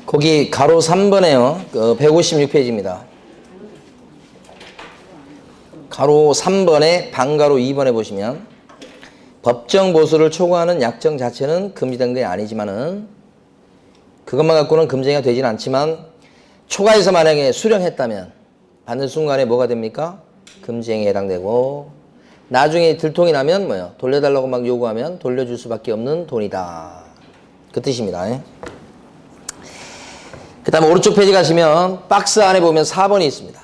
거기 가로 3번에요. 156페이지입니다. 가로 3번에 반가로 2번에 보시면 법정 보수를 초과하는 약정 자체는 금지된 게 아니지만은 그것만 갖고는 금지가 되지는 않지만 초과해서 만약에 수령했다면 받는 순간에 뭐가 됩니까? 금지행위에 해당되고 나중에 들통이 나면 뭐예요? 돌려달라고 막 요구하면 돌려줄 수밖에 없는 돈이다. 그 뜻입니다. 그 다음에 오른쪽 페이지 가시면 박스 안에 보면 4번이 있습니다.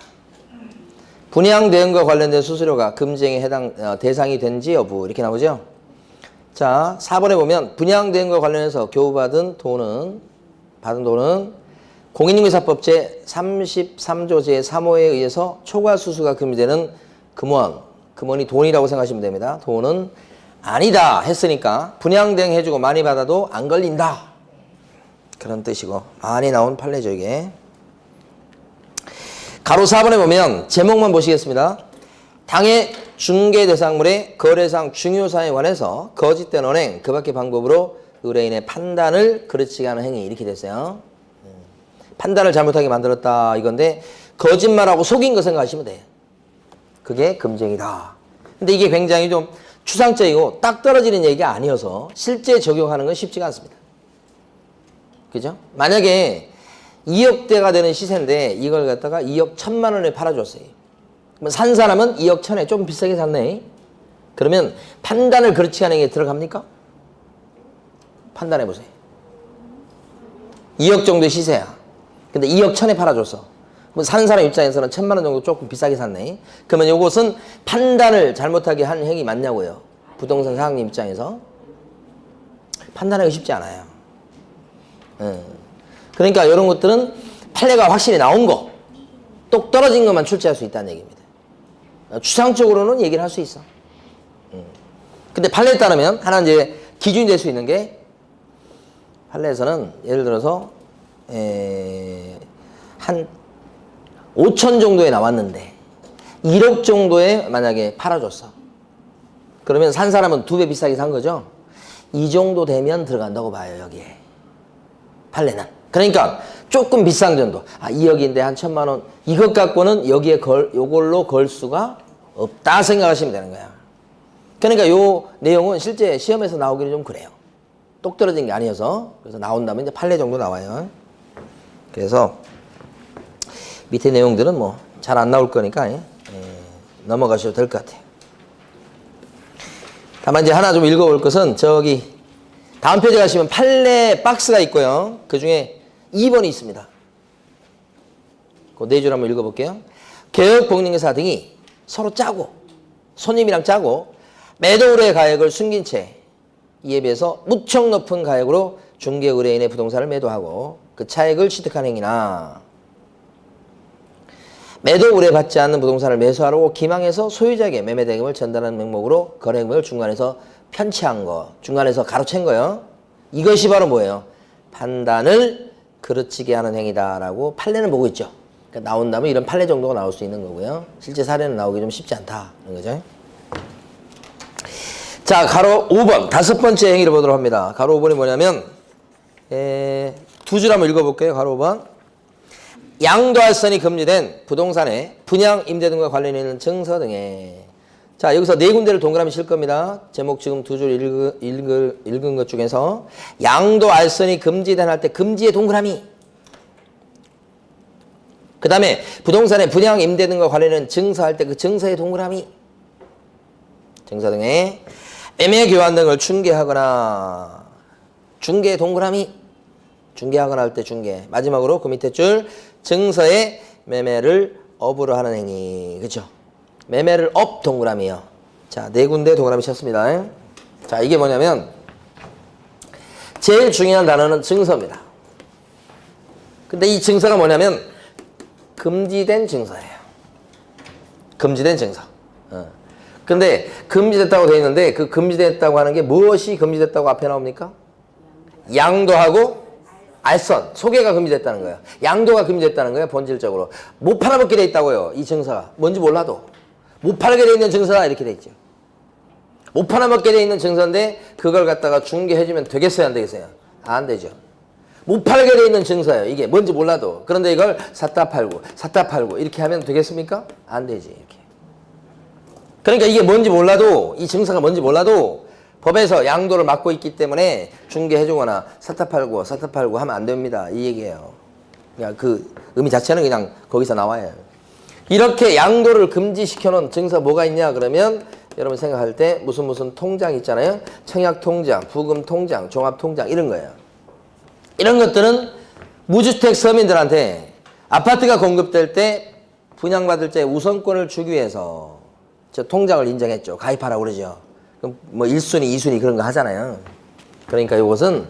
분양 대응과 관련된 수수료가 금지행위에 해당 대상이 된지 여부 이렇게 나오죠. 자, 4번에 보면 분양 대응과 관련해서 교부받은 돈은 공인중개사법 제33조 제3호에 의해서 초과 수수가 금지되는 금원이 돈이라고 생각하시면 됩니다. 돈은 아니다 했으니까 분양 대응 해주고 많이 받아도 안 걸린다. 그런 뜻이고 많이 나온 판례죠 이게. 가로 4번에 보면 제목만 보시겠습니다. 당해 중개 대상물의 거래상 중요사항에 관해서 거짓된 언행 그 밖의 방법으로 의뢰인의 판단을 그르치게 하는 행위 이렇게 됐어요. 판단을 잘못하게 만들었다 이건데 거짓말하고 속인 거 생각하시면 돼요. 그게 금지행위다. 근데 이게 굉장히 좀 추상적이고 딱 떨어지는 얘기가 아니어서 실제 적용하는 건 쉽지가 않습니다. 그죠? 만약에 2억대가 되는 시세인데 이걸 갖다가 2억 1천만 원에 팔아줬어요. 그럼 산 사람은 2억 1천에 좀 비싸게 샀네. 그러면 판단을 그렇지 않은 게 들어갑니까? 판단해보세요. 2억 정도의 시세야. 근데 2억 1천에 팔아줬어. 그럼 산 사람 입장에서는 1천만 원 정도 조금 비싸게 샀네. 그러면 이것은 판단을 잘못하게 한 행위 맞냐고요. 부동산 사장님 입장에서. 판단하기 쉽지 않아요. 그러니까 이런 것들은 판례가 확실히 나온 거, 똑 떨어진 것만 출제할 수 있다는 얘기입니다. 추상적으로는 얘기를 할 수 있어. 근데 판례에 따르면 하나 이제 기준이 될 수 있는 게 판례에서는 예를 들어서 한 5천 정도에 나왔는데 1억 정도에 만약에 팔아줬어. 그러면 산 사람은 2배 비싸게 산 거죠. 이 정도 되면 들어간다고 봐요 여기에. 판례는. 그러니까 조금 비싼 정도. 2억인데 한 1천만 원. 이것 갖고는 여기에 요걸로 걸 수가 없다 생각하시면 되는 거야. 그러니까 요 내용은 실제 시험에서 나오기는 좀 그래요. 똑 떨어진 게 아니어서. 그래서 나온다면 이제 판례 정도 나와요. 그래서 밑에 내용들은 뭐 잘 안 나올 거니까 넘어가셔도 될 것 같아요. 다만 이제 하나 좀 읽어볼 것은 저기 다음 페이지 가시면 판례 박스가 있고요. 그 중에 2번이 있습니다. 그 네 줄 한번 읽어볼게요. 개업공인중개사 등이 서로 짜고 손님이랑 짜고 매도 의뢰 가액을 숨긴 채 이에 비해서 무척 높은 가액으로 중개 의뢰인의 부동산을 매도하고 그 차액을 취득한 행위나 매도 의뢰받지 않는 부동산을 매수하려고 기망해서 소유자에게 매매 대금을 전달하는 명목으로 거래 금액을 중간에서 편취한 거, 중간에서 가로챈 거요. 이것이 바로 뭐예요? 판단을 그르치게 하는 행위다라고 판례는 보고 있죠. 그러니까 나온다면 이런 판례 정도가 나올 수 있는 거고요. 실제 사례는 나오기 좀 쉽지 않다. 그런 거죠. 자, 가로 5번. 5번째 행위를 보도록 합니다. 가로 5번이 뭐냐면, 두 줄 한번 읽어볼게요. 가로 5번. 양도할선이 금지된 부동산의 분양, 임대 등과 관련 있는 증서 등에. 자, 여기서 네 군데를 동그라미 칠 겁니다. 제목 지금 두 줄 읽은 것 중에서 양도할선이 금지된 할 때 금지의 동그라미. 그 다음에 부동산의 분양, 임대 등과 관련된 증서할 때 그 증서의 동그라미. 증서 등에 매매 교환 등을 중개하거나 중개 동그라미. 중개하거나 할 때 중개. 마지막으로 그 밑에 줄 증서의 매매를 업으로 하는 행위. 그렇죠? 매매를 업 동그라미요. 자, 네 군데 동그라미 쳤습니다. 자, 이게 뭐냐면 제일 중요한 단어는 증서입니다. 근데 이 증서가 뭐냐면 금지된 증서예요. 금지된 증서. 근데 금지됐다고 되어 있는데 그 금지됐다고 하는 게 무엇이 금지됐다고 앞에 나옵니까? 양도하고 알선, 소개가 금지됐다는 거예요. 양도가 금지됐다는 거예요. 본질적으로. 못 팔아먹게 돼 있다고요. 이 증서가. 뭔지 몰라도. 못 팔게 돼 있는 증서가 이렇게 돼 있죠. 못 팔아먹게 돼 있는 증서인데 그걸 갖다가 중개해주면 되겠어요? 안 되겠어요? 안 되죠. 못 팔게 돼 있는 증서예요. 이게 뭔지 몰라도. 그런데 이걸 샀다 팔고 이렇게 하면 되겠습니까? 안 되지. 이렇게. 그러니까 이게 뭔지 몰라도, 이 증서가 뭔지 몰라도 법에서 양도를 막고 있기 때문에 중개해주거나 샀다 팔고 하면 안 됩니다. 이 얘기예요. 그냥 그 의미 자체는 그냥 거기서 나와요. 이렇게 양도를 금지시켜놓은 증서 뭐가 있냐 그러면 여러분 생각할 때 무슨 통장 있잖아요. 청약통장, 부금통장, 종합통장 이런 거예요. 이런 것들은 무주택 서민들한테 아파트가 공급될 때 분양받을 때 우선권을 주기 위해서 저 통장을 인정했죠. 가입하라고 그러죠. 그럼 뭐 1순위, 2순위 그런 거 하잖아요. 그러니까 이것은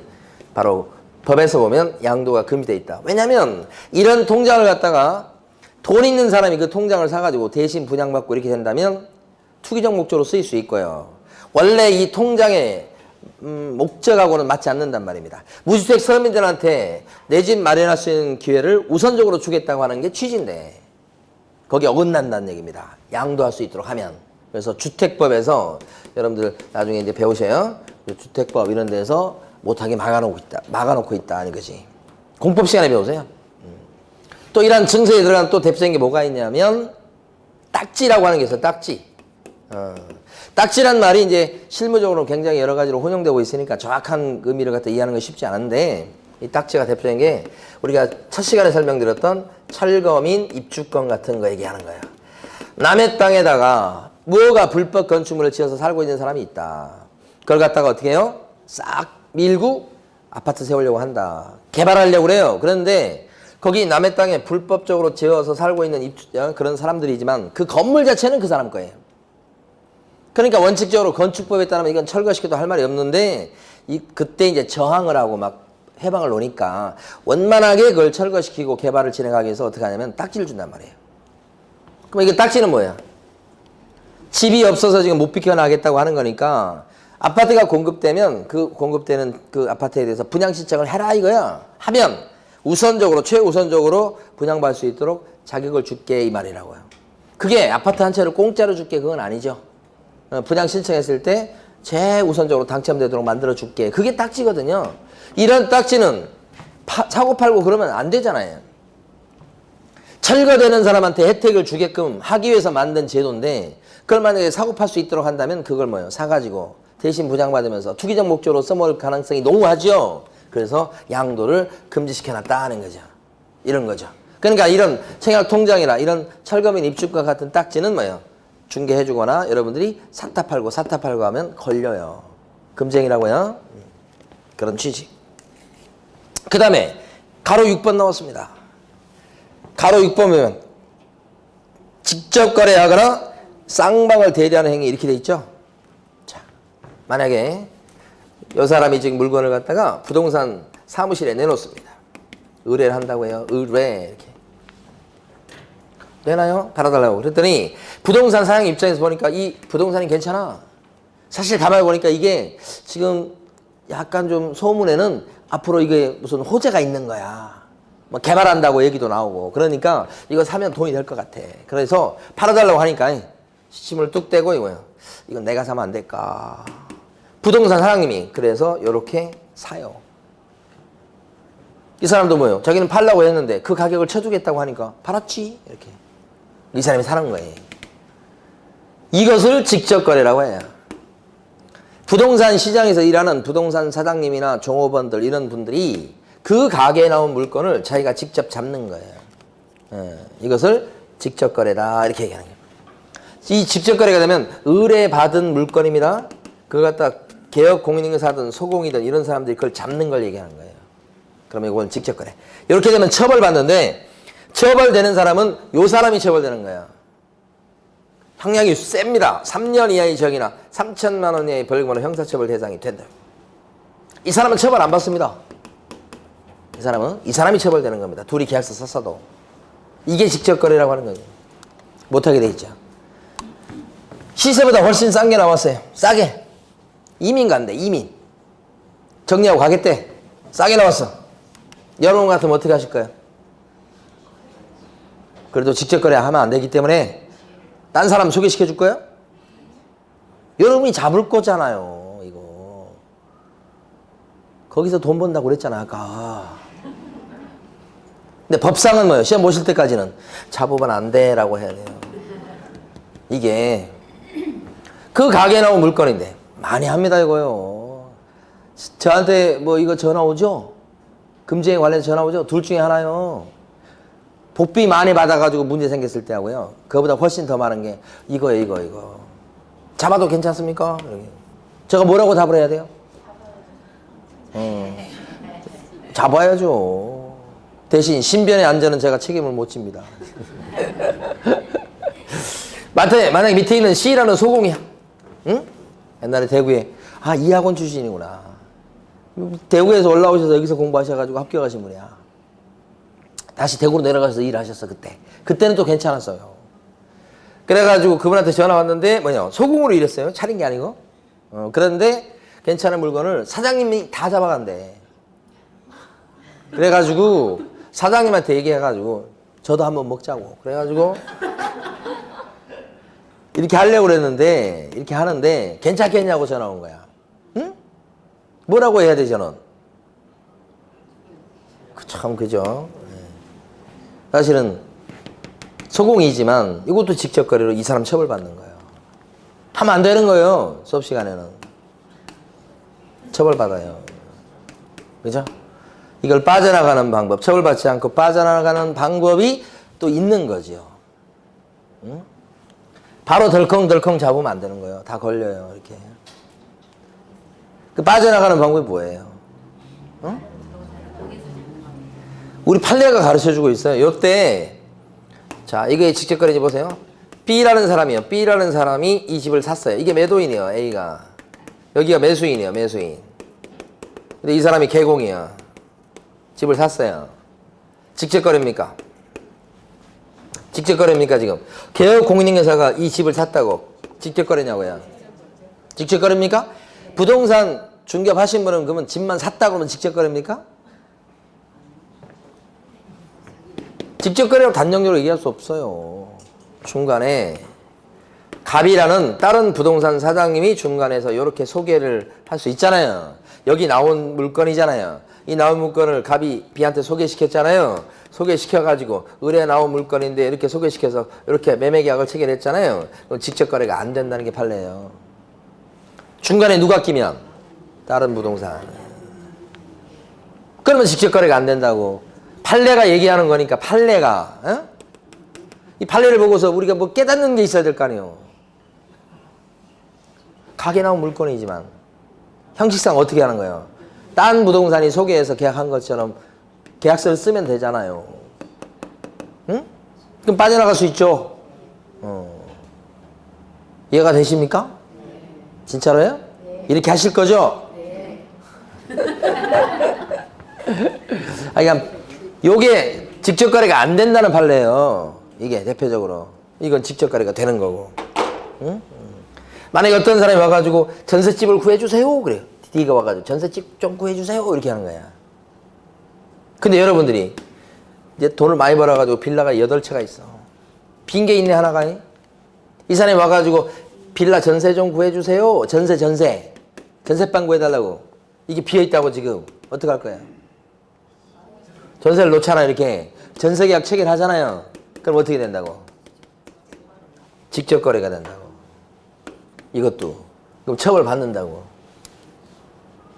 바로 법에서 보면 양도가 금지되어 있다. 왜냐하면 이런 통장을 갖다가 돈 있는 사람이 그 통장을 사가지고 대신 분양받고 이렇게 된다면 투기적 목적으로 쓰일 수 있고요. 원래 이 통장의 목적하고는 맞지 않는단 말입니다. 무주택 서민들한테 내 집 마련할 수 있는 기회를 우선적으로 주겠다고 하는 게 취지인데 거기 어긋난다는 얘기입니다. 양도할 수 있도록 하면. 그래서 주택법에서 여러분들 나중에 이제 배우셔요. 주택법 이런 데서 못하게 막아놓고 있다는 거지. 공법 시간에 배우세요. 또 이런 증서에 들어간 또 대표적인 게 뭐가 있냐면 딱지라고 하는 게 있어요. 딱지. 딱지란 말이 이제 실무적으로 굉장히 여러 가지로 혼용되고 있으니까 정확한 의미를 갖다 이해하는 건 쉽지 않은데 이 딱지가 대표적인 게 우리가 첫 시간에 설명드렸던 철거민 입주권 같은 거 얘기하는 거예요. 남의 땅에다가 뭐가 불법 건축물을 지어서 살고 있는 사람이 있다. 그걸 갖다가 어떻게 해요? 싹 밀고 아파트 세우려고 한다. 개발하려고 그래요. 그런데 거기 남의 땅에 불법적으로 지어서 살고 있는 그런 사람들이지만 그 건물 자체는 그 사람 거예요. 그러니까 원칙적으로 건축법에 따르면 이건 철거시켜도 할 말이 없는데 그때 이제 저항을 하고 막 해방을 놓으니까 원만하게 그걸 철거시키고 개발을 진행하기 위해서 어떻게 하냐면 딱지를 준단 말이에요. 그럼 이게 딱지는 뭐야? 집이 없어서 지금 못 비켜나가겠다고 하는 거니까 아파트가 공급되면 그 공급되는 그 아파트에 대해서 분양 신청을 해라 이거야. 하면 우선적으로 최우선적으로 분양받을 수 있도록 자격을 줄게 이 말이라고요. 그게 아파트 한 채를 공짜로 줄게 그건 아니죠. 분양 신청했을 때 최우선적으로 당첨되도록 만들어 줄게. 그게 딱지거든요. 이런 딱지는 사고 팔고 그러면 안 되잖아요. 철거되는 사람한테 혜택을 주게끔 하기 위해서 만든 제도인데 그걸 만약에 사고 팔 수 있도록 한다면 그걸 뭐예요? 사가지고 대신 분양받으면서 투기적 목적으로 써먹을 가능성이 농후하죠. 그래서 양도를 금지시켜놨다는 거죠. 이런 거죠. 그러니까 이런 청약통장이나 이런 철거민 입주권 같은 딱지는 뭐예요? 중개해주거나 여러분들이 샀다 팔고 하면 걸려요. 금쟁이라고요. 그런 취지. 그 다음에 가로 6번 나왔습니다. 가로 6번이면 직접 거래하거나 쌍방을 대리하는 행위 이렇게 돼 있죠. 자, 만약에 이 사람이 지금 물건을 갖다가 부동산 사무실에 내놓습니다. 의뢰를 한다고 해요. 의뢰 이렇게. 되나요? 달아달라고. 그랬더니 부동산 사장 입장에서 보니까 이 부동산이 괜찮아. 사실 가만히 보니까 이게 지금 약간 좀 소문에는 앞으로 이게 무슨 호재가 있는 거야. 뭐 개발한다고 얘기도 나오고. 그러니까 이거 사면 돈이 될 것 같아. 그래서 팔아달라고 하니까 시침을 뚝 떼고 이거예요. 이건 내가 사면 안 될까. 부동산 사장님이 그래서 이렇게 사요. 이 사람도 뭐예요? 자기는 팔라고 했는데 그 가격을 쳐주겠다고 하니까 팔았지. 이렇게. 이 사람이 사는 거예요. 이것을 직접 거래라고 해요. 부동산 시장에서 일하는 부동산 사장님이나 종업원들 이런 분들이 그 가게에 나온 물건을 자기가 직접 잡는 거예요. 이것을 직접 거래다 이렇게 얘기하는 거예요. 이 직접 거래가 되면 의뢰받은 물건입니다. 그걸 갖다 개업 공인인증사든 소공이든 이런 사람들이 그걸 잡는 걸 얘기하는 거예요. 그러면 이건 직접 거래. 이렇게 되면 처벌받는데 처벌되는 사람은 요 사람이 처벌되는 거야. 형량이 셉니다. 3년 이하의 징역이나 3천만 원 이하의 벌금으로 형사처벌 대상이 된다. 이 사람은 처벌 안 받습니다. 이 사람이 처벌되는 겁니다. 둘이 계약서 썼어도. 이게 직접 거래라고 하는 거죠. 못하게 돼 있죠. 시세보다 훨씬 싼 게 나왔어요. 싸게. 이민 간대, 이민. 정리하고 가겠대. 싸게 나왔어. 여러분 같으면 어떻게 하실 거예요? 그래도 직접 거래 하면 안 되기 때문에 딴 사람 소개시켜 줄 거예요? 여러분이 잡을 거잖아요, 이거. 거기서 돈 번다고 그랬잖아, 아까. 근데 법상은 뭐예요? 시험 보실 때까지는 잡으면 안 돼라고 해야 돼요. 이게 그 가게에 나온 물건인데 많이 합니다 이거요. 저한테 뭐 이거 전화 오죠? 금지행 관련해서 전화 오죠? 둘 중에 하나요. 복비 많이 받아가지고 문제 생겼을 때 하고요. 그거보다 훨씬 더 많은 게 이거예요, 이거. 잡아도 괜찮습니까? 제가 뭐라고 답을 해야 돼요? 잡아야죠. 대신 신변의 안전은 제가 책임을 못 집니다. 만약에 밑에 있는 C라는 소공이야. 응? 옛날에 대구에 이 학원 출신이구나. 대구에서 올라오셔서 여기서 공부하셔가지고 합격하신 분이야. 다시 대구로 내려가서 일하셨어 그때. 그때는 또 괜찮았어요. 그래가지고 그분한테 전화 왔는데 소공으로 일했어요. 차린 게 아니고. 그런데 괜찮은 물건을 사장님이 다 잡아간대. 그래가지고 사장님한테 얘기해가지고 저도 한번 먹자고. 그래가지고 이렇게 하려고 그랬는데 이렇게 하는데 괜찮겠냐고 전화 온 거야. 응? 뭐라고 해야 돼 저는? 참 그죠? 사실은 소공이지만 이것도 직접거래로 이 사람 처벌받는 거예요. 하면 안 되는 거예요. 수업 시간에는. 처벌받아요. 그죠? 이걸 빠져나가는 방법, 처벌받지 않고 빠져나가는 방법이 또 있는 거죠. 응? 바로 덜컹덜컹 잡으면 안 되는 거예요. 다 걸려요. 이렇게. 그 빠져나가는 방법이 뭐예요? 응? 우리 판례가 가르쳐주고 있어요. 요때 자 이게 직접거래인지 보세요. B라는 사람이요. B라는 사람이 이 집을 샀어요. 이게 매도인이에요. A가. 여기가 매수인이에요. 매수인. 근데 이 사람이 개공이에요. 집을 샀어요. 직접거래입니까? 직접거래입니까 지금? 개업공인중개사가 이 집을 샀다고 직접거래냐고요? 직접거래입니까? 부동산 중개하신 분은 그러면 집만 샀다고 하면 직접거래입니까? 직접거래라고 단정적으로 얘기할 수 없어요. 중간에 갑이라는 다른 부동산 사장님이 중간에서 이렇게 소개를 할 수 있잖아요. 여기 나온 물건이잖아요. 이 나온 물건을 갑이 B한테 소개시켰잖아요. 소개시켜가지고 의뢰에 나온 물건인데 이렇게 소개시켜서 이렇게 매매계약을 체결했잖아요. 그럼 직접거래가 안 된다는 게 판례예요. 중간에 누가 끼면 다른 부동산. 그러면 직접거래가 안 된다고. 판례가 얘기하는 거니까 판례가. 어? 이 판례를 보고서 우리가 뭐 깨닫는 게 있어야 될 거 아니에요. 가게 나온 물건이지만 형식상 어떻게 하는 거예요? 딴 부동산이 소개해서 계약한 것처럼 계약서를 쓰면 되잖아요. 응? 그럼 빠져나갈 수 있죠? 이해가 되십니까? 진짜로요? 이렇게 하실 거죠? 그러니까 요게 직접거래가 안 된다는 판례예요. 이게 대표적으로. 이건 직접거래가 되는 거고. 응? 만약에 어떤 사람이 와가지고 전셋집을 구해주세요. 그래요. D가 와가지고 전셋집 좀 구해주세요. 이렇게 하는 거야. 근데 여러분들이 이제 돈을 많이 벌어가지고 빌라가 8채가 있어. 빈 게 있네, 하나가. 이 사람이 와가지고 빌라 전세 좀 구해주세요. 전세방 구해달라고. 이게 비어있다고 지금. 어떡할 거야? 전세를 놓잖아, 이렇게. 전세계약 체결하잖아요. 그럼 어떻게 된다고? 직접거래가 된다고. 이것도. 그럼 처벌받는다고.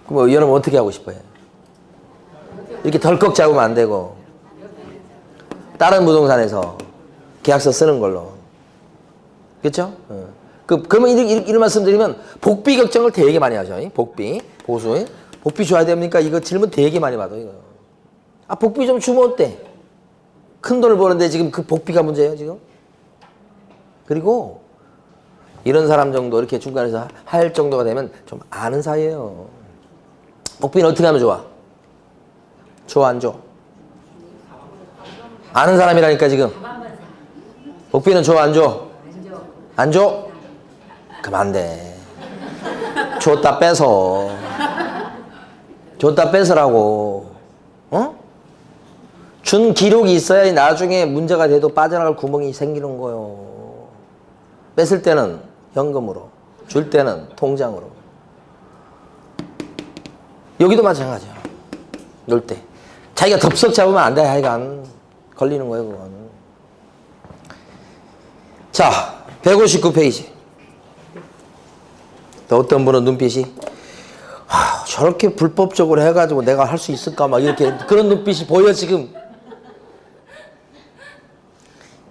그럼 여러분 어떻게 하고 싶어요? 이렇게 덜컥 잡으면 안 되고 다른 부동산에서 계약서 쓰는 걸로. 그렇죠? 그러면 이런 말씀 드리면 복비 걱정을 되게 많이 하죠. 복비. 보수. 복비 줘야 됩니까? 이거 질문 되게 많이 받아요. 이거. 복비 좀 주면 어때? 큰 돈을 버는데 지금 그 복비가 문제예요, 지금? 그리고 이런 사람 정도 이렇게 중간에서 할 정도가 되면 좀 아는 사이예요. 복비는 어떻게 하면 좋아? 줘, 안 줘? 아는 사람이라니까 지금. 복비는 줘, 안 줘? 안 줘? 그럼 안 돼. 줬다 뺏어. 줬다 뺏으라고. 어? 준 기록이 있어야 나중에 문제가 돼도 빠져나갈 구멍이 생기는 거요. 뺏을 때는 현금으로, 줄 때는 통장으로. 여기도 마찬가지야. 놀 때. 자기가 덥석 잡으면 안 돼, 하여간. 걸리는 거예요, 그거는. 자, 159페이지. 또 어떤 분은 눈빛이 저렇게 불법적으로 해가지고 내가 할 수 있을까 막 이렇게 그런 눈빛이 보여 지금.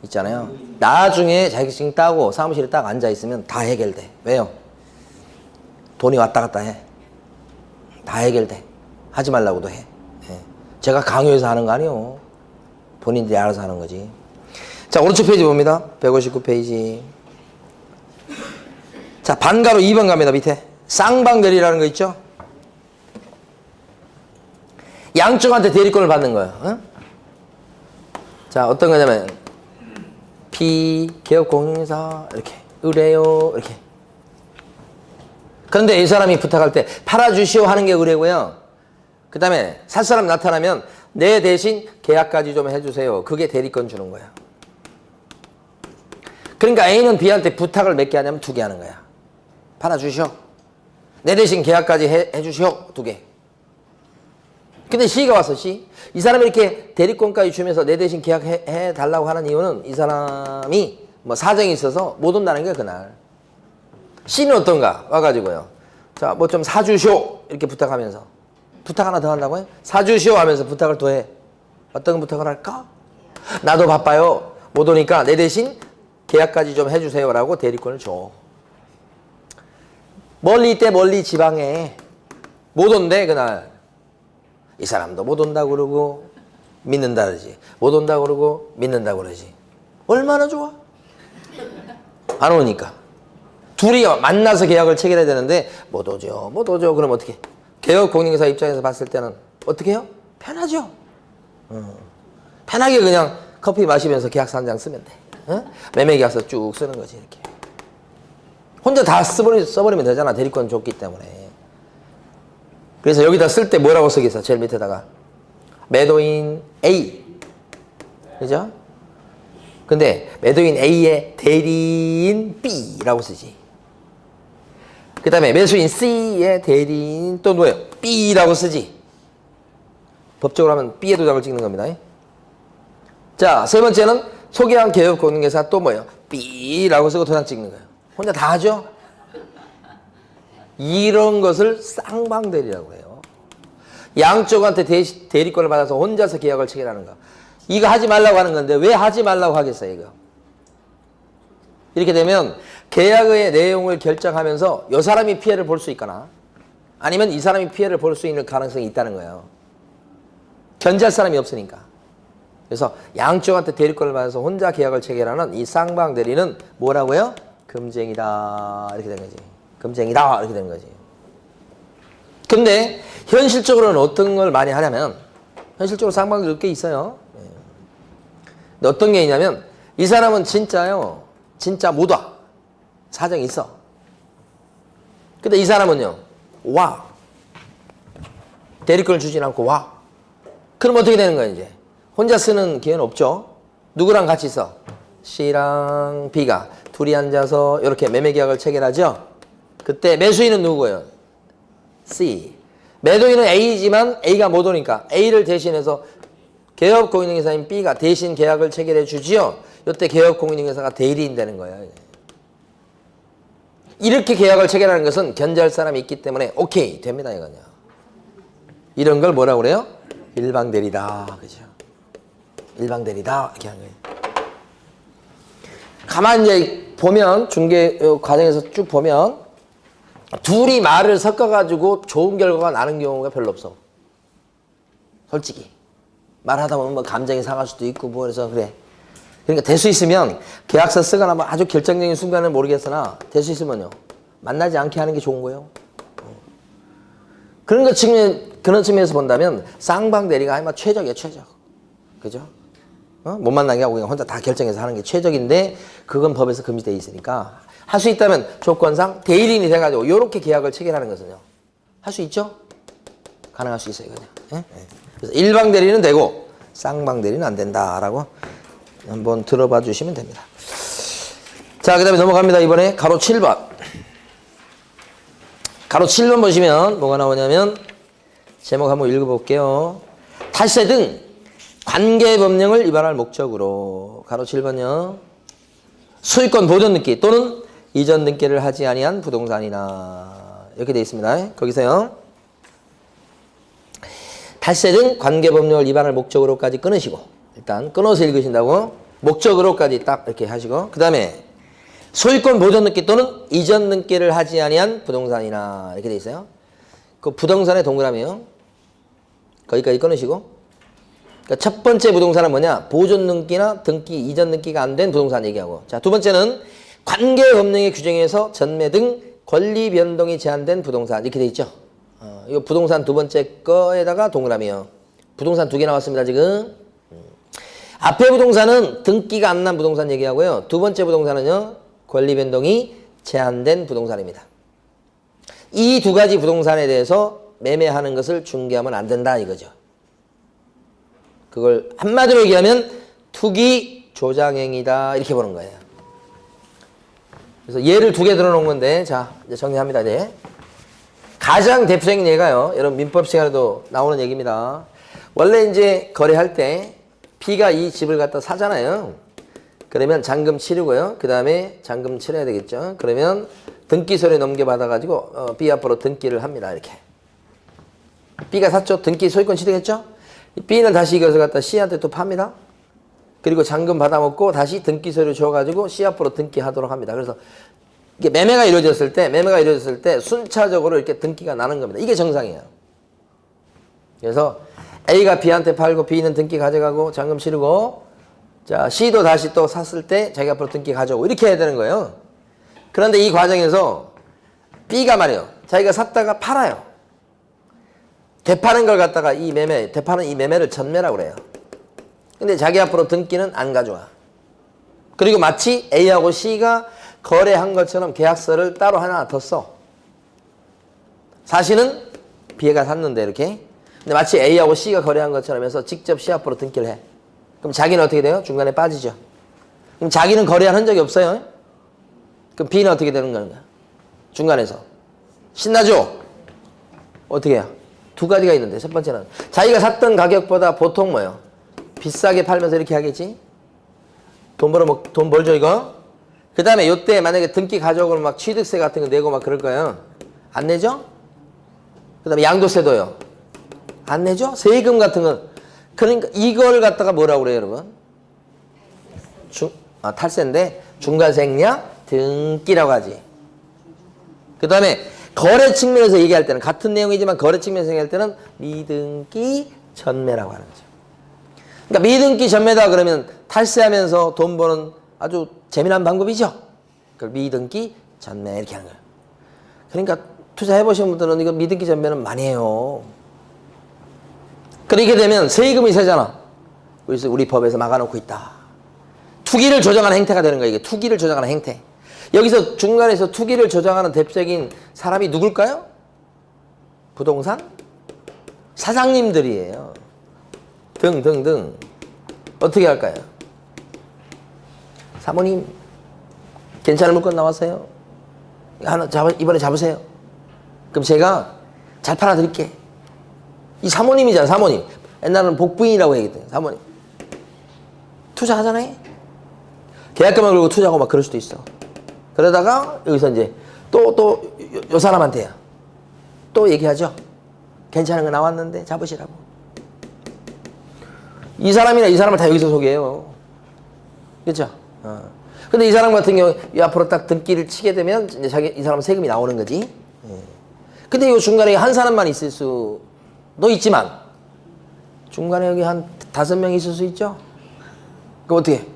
있잖아요. 나중에 자격증 따고 사무실에 딱 앉아있으면 다 해결돼. 왜요? 돈이 왔다 갔다 해. 다 해결돼. 하지 말라고도 해. 예. 제가 강요해서 하는 거 아니에요. 본인들이 알아서 하는 거지. 자, 오른쪽 페이지 봅니다. 159페이지. 자, 반가로 2번 갑니다. 밑에 쌍방대리라는 거 있죠? 양쪽한테 대리권을 받는 거예요. 어? 자, 어떤 거냐면 개업공인사 이렇게 의뢰요 이렇게. 그런데 이 사람이 부탁할 때 팔아주시오 하는 게 의뢰고요. 그 다음에 살 사람 나타나면 내 대신 계약까지 좀 해주세요. 그게 대리권 주는 거야. 그러니까 A는 B한테 부탁을 몇 개 하냐면 2개 하는 거야. 팔아주시오. 내 대신 계약까지 해주시오. 2개. 근데 C가 왔어, C. 이 사람이 이렇게 대리권까지 주면서 내 대신 계약해 달라고 하는 이유는 이 사람이 뭐 사정이 있어서 못 온다는 거야, 그날. C는 어떤가? 와가지고요. 자, 뭐 좀 사주시오. 이렇게 부탁하면서. 부탁 하나 더 한다고요? 사주시오 하면서 부탁을 더 해. 어떤 부탁을 할까? 나도 바빠요. 못 오니까 내 대신 계약까지 좀 해주세요라고 대리권을 줘. 멀리 있대, 멀리 지방에. 못 온대, 그날. 이 사람도 못 온다고 그러고 믿는다 그러지. 못 온다고 그러고 믿는다고 그러지. 얼마나 좋아? 안 오니까. 둘이 만나서 계약을 체결해야 되는데 못 오죠. 못 오죠. 그럼 어떻게? 개업공인사 입장에서 봤을 때는 어떻게 해요? 편하죠. 편하게 그냥 커피 마시면서 계약서 한 장 쓰면 돼. 어? 매매계약서 쭉 쓰는 거지 이렇게. 혼자 다 써버리면 되잖아. 대리권 줬기 때문에. 그래서 여기다 쓸 때 뭐라고 쓰겠어? 제일 밑에다가 매도인 A, 그죠? 근데 매도인 A의 대리인 B라고 쓰지. 그 다음에 매수인 C의 대리인 또 뭐예요? B라고 쓰지. 법적으로 하면 B의 도장을 찍는 겁니다. 자, 세 번째는 소개한 개업공인회사 또 뭐예요? B라고 쓰고 도장 찍는 거예요. 혼자 다 하죠? 이런 것을 쌍방대리라고 해요. 양쪽한테 대리권을 받아서 혼자서 계약을 체결하는 거. 이거 하지 말라고 하는 건데 왜 하지 말라고 하겠어요, 이거? 이렇게 되면 계약의 내용을 결정하면서 이 사람이 피해를 볼 수 있거나 아니면 이 사람이 피해를 볼 수 있는 가능성이 있다는 거예요. 견제할 사람이 없으니까. 그래서 양쪽한테 대리권을 받아서 혼자 계약을 체결하는 이 쌍방대리는 뭐라고요? 금쟁이다. 이렇게 된 거지. 금쟁이다. 이렇게 되는 거지. 근데 현실적으로는 어떤 걸 많이 하냐면 현실적으로 쌍방대리 꽤 있어요. 근데 어떤 게 있냐면 이 사람은 진짜요. 진짜 못 와. 사정이 있어. 근데 이 사람은요. 와. 대리권을 주진 않고 와. 그럼 어떻게 되는 거야 이제? 혼자 쓰는 기회는 없죠. 누구랑 같이 써? C랑 B가 둘이 앉아서 이렇게 매매계약을 체결하죠. 그때 매수인은 누구예요? C. 매도인은 A지만 A가 못 오니까 A를 대신해서 개업공인회사인 B가 대신 계약을 체결해 주지요. 이때 개업공인회사가 대리인 되는 거예요. 이렇게 계약을 체결하는 것은 견제할 사람이 있기 때문에 오케이 됩니다 이거냐. 이런 걸 뭐라고 그래요? 일방대리다. 그죠? 일방대리다 이렇게 하는 거예요. 가만히 이제 보면 중개 과정에서 쭉 보면 둘이 말을 섞어가지고 좋은 결과가 나는 경우가 별로 없어. 솔직히 말하다 보면 뭐 감정이 상할 수도 있고 뭐 그래서 그래. 그러니까 될 수 있으면 계약서 쓰거나 뭐 아주 결정적인 순간은 모르겠으나 될 수 있으면요 만나지 않게 하는 게 좋은 거예요. 그런 측면에서 본다면 쌍방대리가 아마 최적이에요. 최적. 그죠? 못 만나게 하고 그냥 혼자 다 결정해서 하는 게 최적인데 그건 법에서 금지되어 있으니까 할 수 있다면 조건상 대리인이 돼가지고 이렇게 계약을 체결하는 것은요 할 수 있죠? 가능할 수 있어요. 그냥. 그래서 일방대리는 되고 쌍방대리는 안 된다라고 한번 들어봐 주시면 됩니다. 자, 그 다음에 넘어갑니다. 이번에 가로 7번. 가로 7번 보시면 뭐가 나오냐면 제목 한번 읽어볼게요. 탈세 등 관계법령을 위반할 목적으로 가로 7번요. 소유권 보존 등기 또는 이전 등기를 하지 아니한 부동산이나 이렇게 되어 있습니다. 거기서요. 탈세 관계법령을 위반할 목적으로까지 끊으시고 일단 끊어서 읽으신다고 목적으로까지 딱 이렇게 하시고 그 다음에 소유권 보존 등기 또는 이전 등기를 하지 아니한 부동산이나 이렇게 되어 있어요. 그 부동산의 동그라미요. 거기까지 끊으시고 그러니까 첫 번째 부동산은 뭐냐? 보존 등기나 등기, 이전 등기가 안 된 부동산 얘기하고 자, 두 번째는 관계법령의 규정에서 전매 등 권리 변동이 제한된 부동산 이렇게 돼 있죠. 이거 부동산 두 번째 거에다가 동그라미요. 부동산 두 개 나왔습니다, 지금. 앞에 부동산은 등기가 안 난 부동산 얘기하고요. 두 번째 부동산은요. 권리 변동이 제한된 부동산입니다. 이 두 가지 부동산에 대해서 매매하는 것을 중개하면 안 된다 이거죠. 그걸 한마디로 얘기하면 투기 조장행위다 이렇게 보는 거예요. 그래서 예를 두 개 들어놓은 건데 자 이제 정리합니다. 네. 가장 대표적인 예가요. 여러분 민법 시간에도 나오는 얘기입니다. 원래 이제 거래할 때 B가 이 집을 갖다 사잖아요. 그러면 잔금 치르고요. 그 다음에 잔금 치러야 되겠죠. 그러면 등기 서류 넘겨받아가지고 B 앞으로 등기를 합니다. 이렇게. B가 샀죠. 등기 소유권 취득했죠. B는 다시 이것을 갖다 C한테 또 팝니다. 그리고 잔금 받아먹고 다시 등기 서류 줘가지고 C 앞으로 등기하도록 합니다. 그래서 이게 매매가 이루어졌을 때 순차적으로 이렇게 등기가 나는 겁니다. 이게 정상이에요. 그래서 A가 B한테 팔고 B는 등기 가져가고 잔금 치르고 자 C도 다시 또 샀을 때 자기 앞으로 등기 가져오고 이렇게 해야 되는 거예요. 그런데 이 과정에서 B가 말이에요. 자기가 샀다가 팔아요. 되파는 걸 갖다가 되파는 이 매매를 전매라고 그래요. 근데 자기 앞으로 등기는 안 가져와. 그리고 마치 A하고 C가 거래한 것처럼 계약서를 따로 하나 더 써. 사실은 B가 샀는데 이렇게. 근데 마치 A하고 C가 거래한 것처럼 해서 직접 C 앞으로 등기를 해. 그럼 자기는 어떻게 돼요? 중간에 빠지죠. 그럼 자기는 거래한 흔적이 없어요. 그럼 B는 어떻게 되는 건가? 중간에서. 신나죠? 어떻게 해요? 두 가지가 있는데 첫 번째는 자기가 샀던 가격보다 보통 뭐예요? 비싸게 팔면서 이렇게 하겠지? 돈 벌죠 이거? 그 다음에 요때 만약에 등기 가져오고 막 취득세 같은 거 내고 막 그럴 거예요. 안 내죠? 그 다음에 양도세도요. 안 내죠? 세금 같은 건. 그러니까 이걸 갖다가 뭐라고 그래요 여러분? 탈세인데 중간생략 등기라고 하지. 그 다음에 거래 측면에서 얘기할 때는 같은 내용이지만 거래 측면에서 얘기할 때는 미등기 전매라고 하는 거죠. 그러니까 미등기 전매다 그러면 탈세하면서 돈 버는 아주 재미난 방법이죠. 그걸 미등기 전매 이렇게 하는 거예요. 그러니까 투자해보신 분들은 이거 미등기 전매는 많이 해요. 그렇게 되면 세금이 세잖아. 그래서 우리 법에서 막아놓고 있다. 투기를 조정하는 행태가 되는 거예요. 이게 투기를 조정하는 행태. 여기서 중간에서 투기를 조정하는 대표적인 사람이 누굴까요? 부동산 사장님들이에요. 등등등. 어떻게 할까요? 사모님 괜찮은 물건 나왔어요. 하나 이번에 잡으세요. 그럼 제가 잘 팔아드릴게. 이 사모님이잖아. 사모님. 옛날에는 복부인이라고 얘기했대요. 사모님. 투자하잖아요. 계약금을 걸고 투자하고 막 그럴 수도 있어. 그러다가 여기서 이제 또 요 사람한테요. 또 얘기하죠. 괜찮은 거 나왔는데 잡으시라고. 이 사람이나 이 사람을 다 여기서 소개해요. 그렇죠? 근데 이 사람 같은 경우 이 앞으로 딱 등기를 치게 되면 이제 이 사람 세금이 나오는 거지. 근데 이 중간에 한 사람만 있을 수도 있지만 중간에 여기 한 5명 있을 수 있죠. 그럼 어떻게?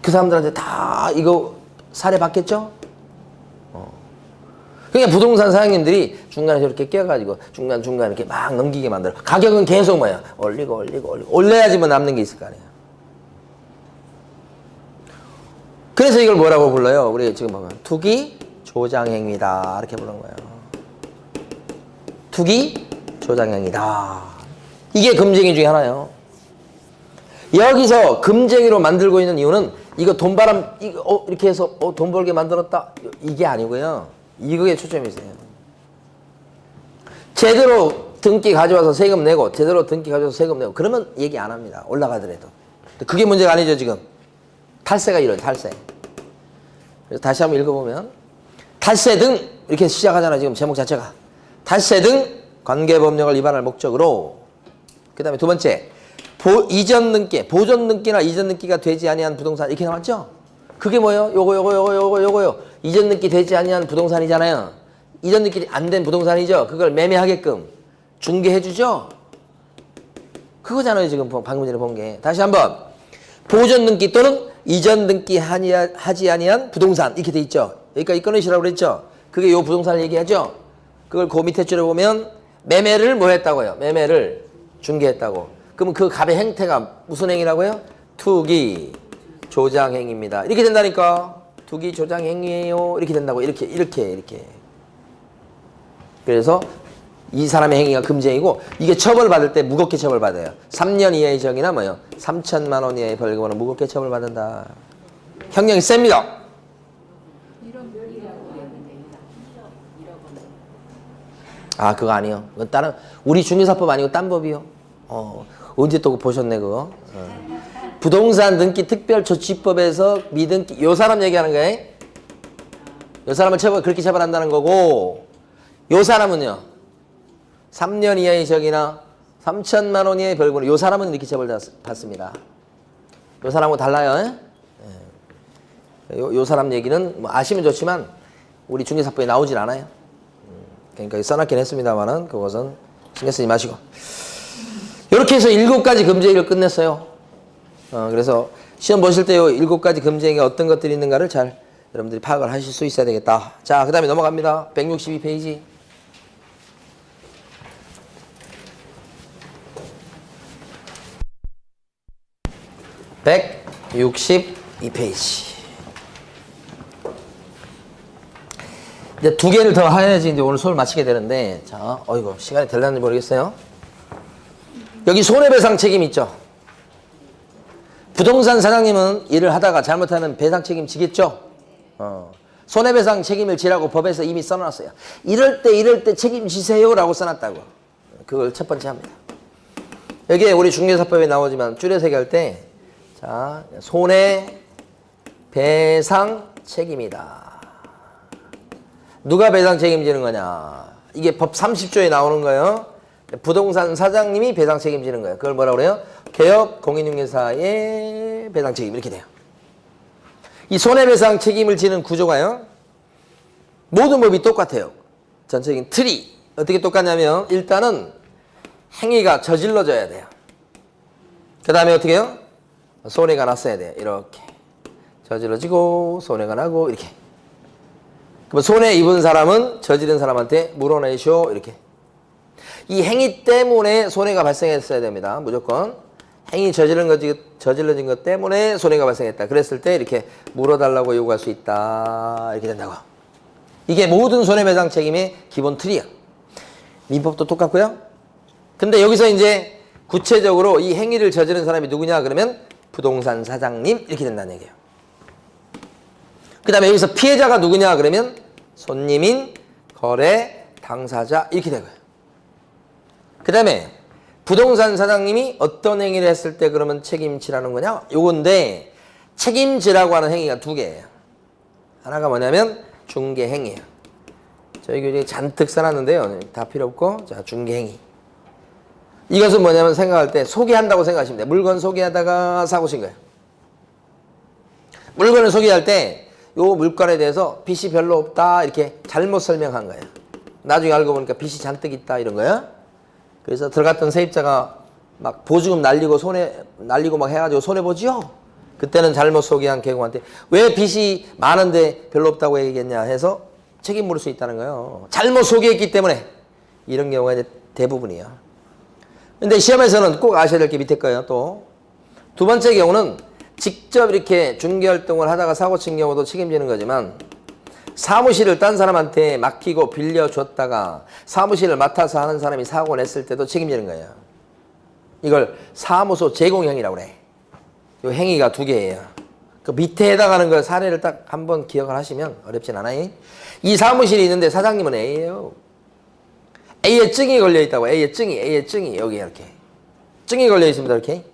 그 사람들한테 다 이거 사례 받겠죠? 그러니까 부동산 사장님들이 중간에 저렇게 끼어가지고 중간 이렇게 막 넘기게 만들어. 가격은 계속 뭐야? 올리고 올려야지 뭐 남는 게 있을 거 아니야. 그래서 이걸 뭐라고 불러요? 우리 지금 보면 투기 조장행위다 이렇게 부르는 거예요. 투기 조장행위다. 이게 금쟁이 중에 하나예요. 여기서 금쟁이로 만들고 있는 이유는 이거 돈바람 이렇게 해서 돈 벌게 만들었다 이게 아니고요. 이거에 초점이 있어요. 제대로 등기 가져와서 세금 내고 제대로 등기 가져와서 세금 내고 그러면 얘기 안 합니다. 올라가더라도. 그게 문제가 아니죠 지금. 탈세가 이런 탈세. 그래서 다시 한번 읽어보면 탈세 등 이렇게 시작하잖아 지금 제목 자체가. 탈세 등 관계법령을 위반할 목적으로. 그 다음에 두 번째 이전 등기, 보존 등기나 이전 등기가 되지 아니한 부동산 이렇게 나왔죠? 그게 뭐예요? 요거요. 이전 등기 되지 아니한 부동산이잖아요. 이전 등기 안 된 부동산이죠. 그걸 매매하게끔 중개해주죠. 그거잖아요 지금 방금 전에 본 게. 다시 한번 보존 등기 또는 이전 등기 하지 아니한 부동산 이렇게 돼 있죠. 여기까지 끊으시라고 그랬죠. 그게 요 부동산을 얘기하죠. 그걸 그 밑에 줄에 보면 매매를 뭐 했다고요? 매매를 중개했다고. 그러면 그 갑의 행태가 무슨 행위라고요? 투기, 조장 행위입니다. 이렇게 된다니까. 투기, 조장 행위예요. 이렇게 된다고. 이렇게. 그래서 이 사람의 행위가 금지행위고 이게 처벌받을 때 무겁게 처벌받아요. 3년 이하의 징역이나 뭐요? 3천만 원 이하의 벌금으로 무겁게 처벌받는다. 형량이 셉니다. 아 그거 아니요. 그건 다른 우리 중개사법 아니고 딴 법이요. 언제 또 보셨네 그거. 부동산 등기 특별조치법에서 미등기 요 사람 얘기하는 거예요. 요 사람을 그렇게 처벌한다는 거고 요 사람은요. 3년 이하의 징역이나 3천만 원 이하의 벌금으로 요 사람은 이렇게 처벌받습니다. 요 사람하고 달라요. 요 사람 얘기는 뭐 아시면 좋지만 우리 중개사법에 나오질 않아요. 그러니까 써놨긴 했습니다만은 그것은 신경 쓰지 마시고. 이렇게 해서 7가지 금지행위를 끝냈어요. 그래서 시험 보실 때 요 7가지 금지행위가 어떤 것들이 있는가를 잘 여러분들이 파악을 하실 수 있어야 되겠다. 자, 그 다음에 넘어갑니다. 162페이지. 162페이지. 이제 2개를 더 해야지 이제 오늘 수업을 마치게 되는데, 자, 어이구, 시간이 될려는지 모르겠어요. 여기 손해배상 책임 있죠? 부동산 사장님은 일을 하다가 잘못하면 배상 책임 지겠죠? 손해배상 책임을 지라고 법에서 이미 써놨어요. 이럴 때 책임지세요 라고 써놨다고. 그걸 첫 번째 합니다. 여기에 우리 중개사법에 나오지만 줄여서 얘기할 때, 자, 손해배상 책임이다. 누가 배상 책임지는 거냐? 이게 법 30조에 나오는 거예요. 부동산 사장님이 배상 책임지는 거예요. 그걸 뭐라고 그래요? 개업 공인중개사의 배상 책임 이렇게 돼요. 이 손해배상 책임을 지는 구조가요. 모든 법이 똑같아요. 전체적인 틀이 어떻게 똑같냐면 일단은 행위가 저질러져야 돼요. 그 다음에 어떻게 해요? 손해가 났어야 돼요. 이렇게 저질러지고 손해가 나고 이렇게. 그럼 손해 입은 사람은 저지른 사람한테 물어내쇼 이렇게. 이 행위 때문에 손해가 발생했어야 됩니다. 무조건 행위 저질러진 것 때문에 손해가 발생했다. 그랬을 때 이렇게 물어달라고 요구할 수 있다. 이렇게 된다고. 이게 모든 손해배상 책임의 기본 틀이야. 민법도 똑같고요. 근데 여기서 이제 구체적으로 이 행위를 저지른 사람이 누구냐 그러면 부동산 사장님 이렇게 된다는 얘기예요. 그 다음에 여기서 피해자가 누구냐 그러면 손님인 거래 당사자 이렇게 되고요. 그 다음에 부동산 사장님이 어떤 행위를 했을 때 그러면 책임지라는 거냐? 요건데 책임지라고 하는 행위가 2개예요. 하나가 뭐냐면 중개행위예요. 저희 교재에 잔뜩 써놨는데요. 다 필요 없고 자 중개행위. 이것은 뭐냐면 생각할 때 소개한다고 생각하시면 돼요. 물건 소개하다가 사고 친 거예요. 물건을 소개할 때 요 물건에 대해서 빚이 별로 없다 이렇게 잘못 설명한 거예요. 나중에 알고 보니까 빚이 잔뜩 있다 이런 거예요. 그래서 들어갔던 세입자가 막 보증금 날리고 막 해가지고 손해보지요. 그때는 잘못 소개한 개공한테 왜 빚이 많은데 별로 없다고 얘기했냐 해서 책임 물을 수 있다는 거예요. 잘못 소개했기 때문에 이런 경우가 이제 대부분이에요. 근데 시험에서는 꼭 아셔야 될 게 밑에 거예요. 또 두 번째 경우는 직접 이렇게 중개활동을 하다가 사고 친 경우도 책임지는 거지만 사무실을 딴 사람한테 맡기고 빌려줬다가 사무실을 맡아서 하는 사람이 사고 냈을 때도 책임지는 거예요. 이걸 사무소 제공행위라고 그래. 이 행위가 2개예요. 그 밑에 해당하는 걸 사례를 딱 한번 기억을 하시면 어렵진 않아요. 이 사무실이 있는데 사장님은 A예요. A에 증이 걸려 있다고. A에 증이 여기 이렇게 증이 걸려 있습니다. 이렇게.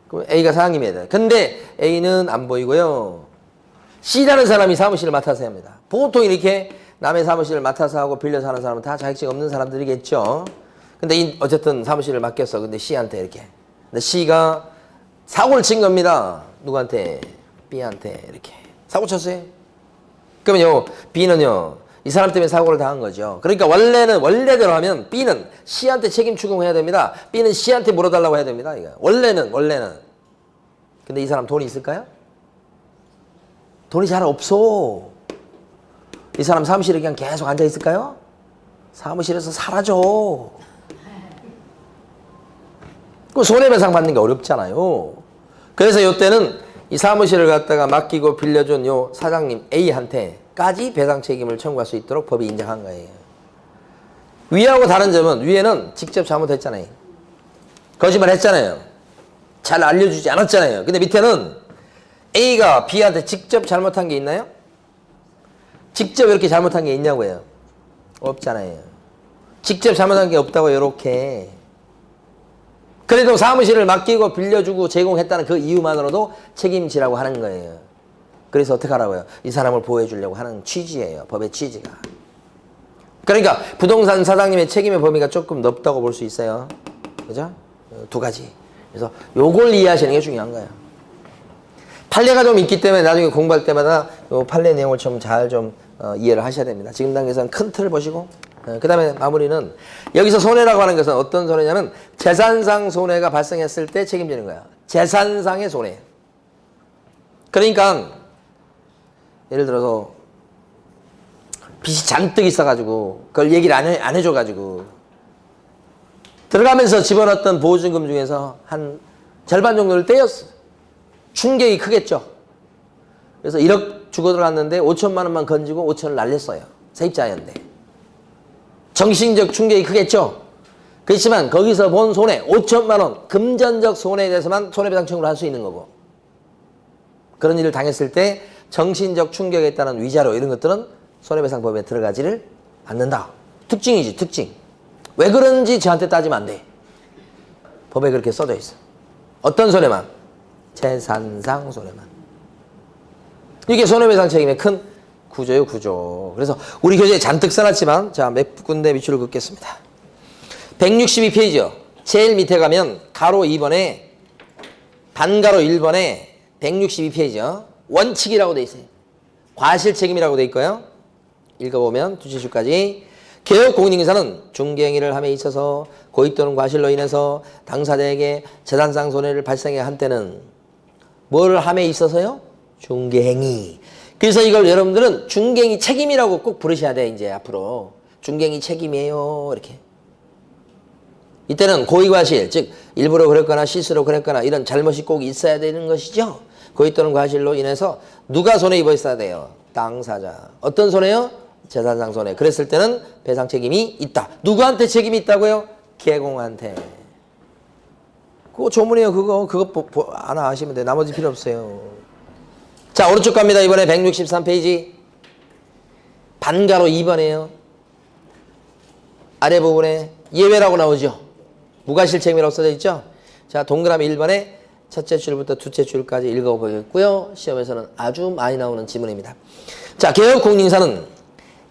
그럼 A가 사장님이어야 돼. 근데 A는 안 보이고요. C라는 사람이 사무실을 맡아서 해야 합니다. 보통 이렇게 남의 사무실을 맡아서 하고 빌려서 하는 사람은 다 자격증 없는 사람들이겠죠. 근데 어쨌든 사무실을 맡겼어. 근데 C한테 이렇게. 근데 C가 사고를 친 겁니다. 누구한테? B한테 이렇게. 사고 쳤어요. 그러면요, B는요, 이 사람 때문에 사고를 당한 거죠. 그러니까 원래대로 하면 B는 C한테 책임 추궁해야 됩니다. B는 C한테 물어달라고 해야 됩니다. 이거. 원래는. 근데 이 사람 돈이 있을까요? 돈이 잘 없어. 이 사람 사무실에 그냥 계속 앉아 있을까요? 사무실에서 사라져. 그 손해배상 받는 게 어렵잖아요. 그래서 이때는 이 사무실을 갖다가 맡기고 빌려준 요 사장님 A한테까지 배상 책임을 청구할 수 있도록 법이 인정한 거예요. 위하고 다른 점은 위에는 직접 잘못했잖아요. 거짓말 했잖아요. 잘 알려주지 않았잖아요. 근데 밑에는 A가 B한테 직접 잘못한 게 있나요? 직접 이렇게 잘못한 게 있냐고요? 없잖아요. 직접 잘못한 게 없다고 이렇게. 그래도 사무실을 맡기고 빌려주고 제공했다는 그 이유만으로도 책임지라고 하는 거예요. 그래서 어떻게 하라고요? 이 사람을 보호해 주려고 하는 취지예요. 법의 취지가. 그러니까 부동산 사장님의 책임의 범위가 조금 넓다고 볼 수 있어요. 그죠? 두 가지. 그래서 요걸 이해하시는 게 중요한 거예요. 판례가 좀 있기 때문에 나중에 공부할 때마다 요 판례 내용을 좀 잘 이해를 하셔야 됩니다. 지금 단계에서는 큰 틀을 보시고 그 다음에 마무리는 여기서 손해라고 하는 것은 어떤 손해냐면 재산상 손해가 발생했을 때 책임지는 거야. 재산상의 손해. 그러니까 예를 들어서 빚이 잔뜩 있어가지고 그걸 얘기를 안 해줘가지고 들어가면서 집어넣었던 보증금 중에서 한 절반 정도를 떼었어. 충격이 크겠죠. 그래서 1억 주고 들어갔는데 5천만 원만 건지고 5천을 날렸어요. 세입자였는데. 정신적 충격이 크겠죠. 그렇지만 거기서 본 손해 5천만 원 금전적 손해에 대해서만 손해배상 청구를 할 수 있는 거고, 그런 일을 당했을 때 정신적 충격에 따른 위자료 이런 것들은 손해배상법에 들어가지를 않는다. 특징이지, 특징. 왜 그런지 저한테 따지면 안 돼. 법에 그렇게 써져 있어. 어떤 손해만? 재산상 손해만. 이게 손해배상 책임의 큰 구조예요, 구조. 그래서 우리 교재에 잔뜩 써놨지만 자, 몇 군데 밑줄을 긋겠습니다. 162페이지요. 제일 밑에 가면 가로 2번에 반가로 1번에 162페이지요. 원칙이라고 돼 있어요. 과실책임이라고 돼 있고요. 읽어보면 두 줄까지. 개업공인인사는 중개행위를 함에 있어서 고의 또는 과실로 인해서 당사자에게 재산상 손해를 발생해 한 때는 뭘 함에 있어서요? 중개행위. 그래서 이걸 여러분들은 중개행위 책임이라고 꼭 부르셔야 돼. 이제 앞으로 중개행위 책임이에요. 이렇게. 이때는 고의과실, 즉 일부러 그랬거나 실수로 그랬거나 이런 잘못이 꼭 있어야 되는 것이죠. 고의 또는 과실로 인해서 누가 손해 입어 있어야 돼요? 당사자. 어떤 손해요? 재산상 손해. 그랬을 때는 배상 책임이 있다. 누구한테 책임이 있다고요? 개공한테. 그거 조문이에요. 그거 하나 아시면 돼요. 나머지 필요 없어요. 자, 오른쪽 갑니다. 이번에 163페이지. 반가로 2번이에요. 아래 부분에 예외라고 나오죠. 무과실 책임이라고 써져 있죠. 자, 동그라미 1번에 첫째 줄부터 두째 줄까지 읽어보겠고요. 시험에서는 아주 많이 나오는 지문입니다. 자, 개업공인사는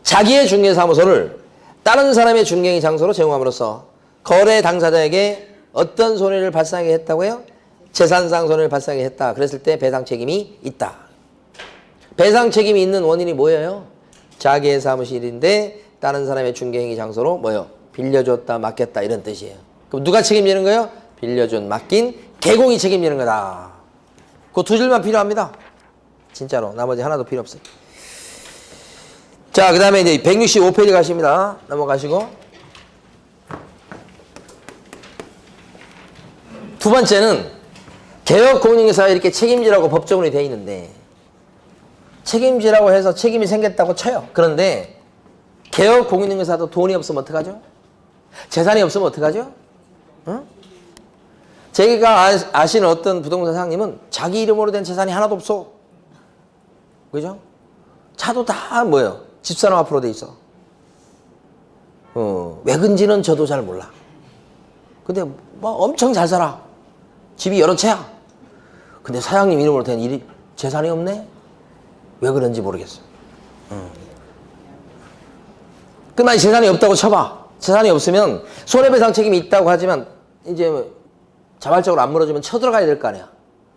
자기의 중개사무소를 다른 사람의 중개행위 장소로 제공함으로써 거래 당사자에게 어떤 손해를 발생하게 했다고요? 재산상 손해를 발생하게 했다. 그랬을 때 배상 책임이 있다. 배상 책임이 있는 원인이 뭐예요? 자기의 사무실인데 다른 사람의 중개행위 장소로 뭐요? 빌려줬다, 맡겼다 이런 뜻이에요. 그럼 누가 책임지는 거예요? 빌려준, 맡긴 개공이 책임지는 거다. 그 두 줄만 필요합니다. 진짜로. 나머지 하나도 필요 없어요. 자, 그 다음에 이제 165페이지 가십니다. 넘어가시고. 두 번째는 개업공인인사가 이렇게 책임지라고 법적으로 되어 있는데 책임지라고 해서 책임이 생겼다고 쳐요. 그런데 개업공인인사도 돈이 없으면 어떡하죠? 재산이 없으면 어떡하죠? 응? 제가 아시는 어떤 부동산 사장님은 자기 이름으로 된 재산이 하나도 없어. 그죠? 차도 다 뭐예요? 집사람 앞으로 돼 있어. 왜 그런지는 저도 잘 몰라. 근데 뭐 엄청 잘 살아. 집이 여러 채야. 근데 사장님 이름으로 된 일이 재산이 없네? 왜 그런지 모르겠어. 그만 재산이 없다고 쳐봐. 재산이 없으면 손해배상 책임이 있다고 하지만 이제 자발적으로 안 물어주면 쳐들어가야 될 거 아니야.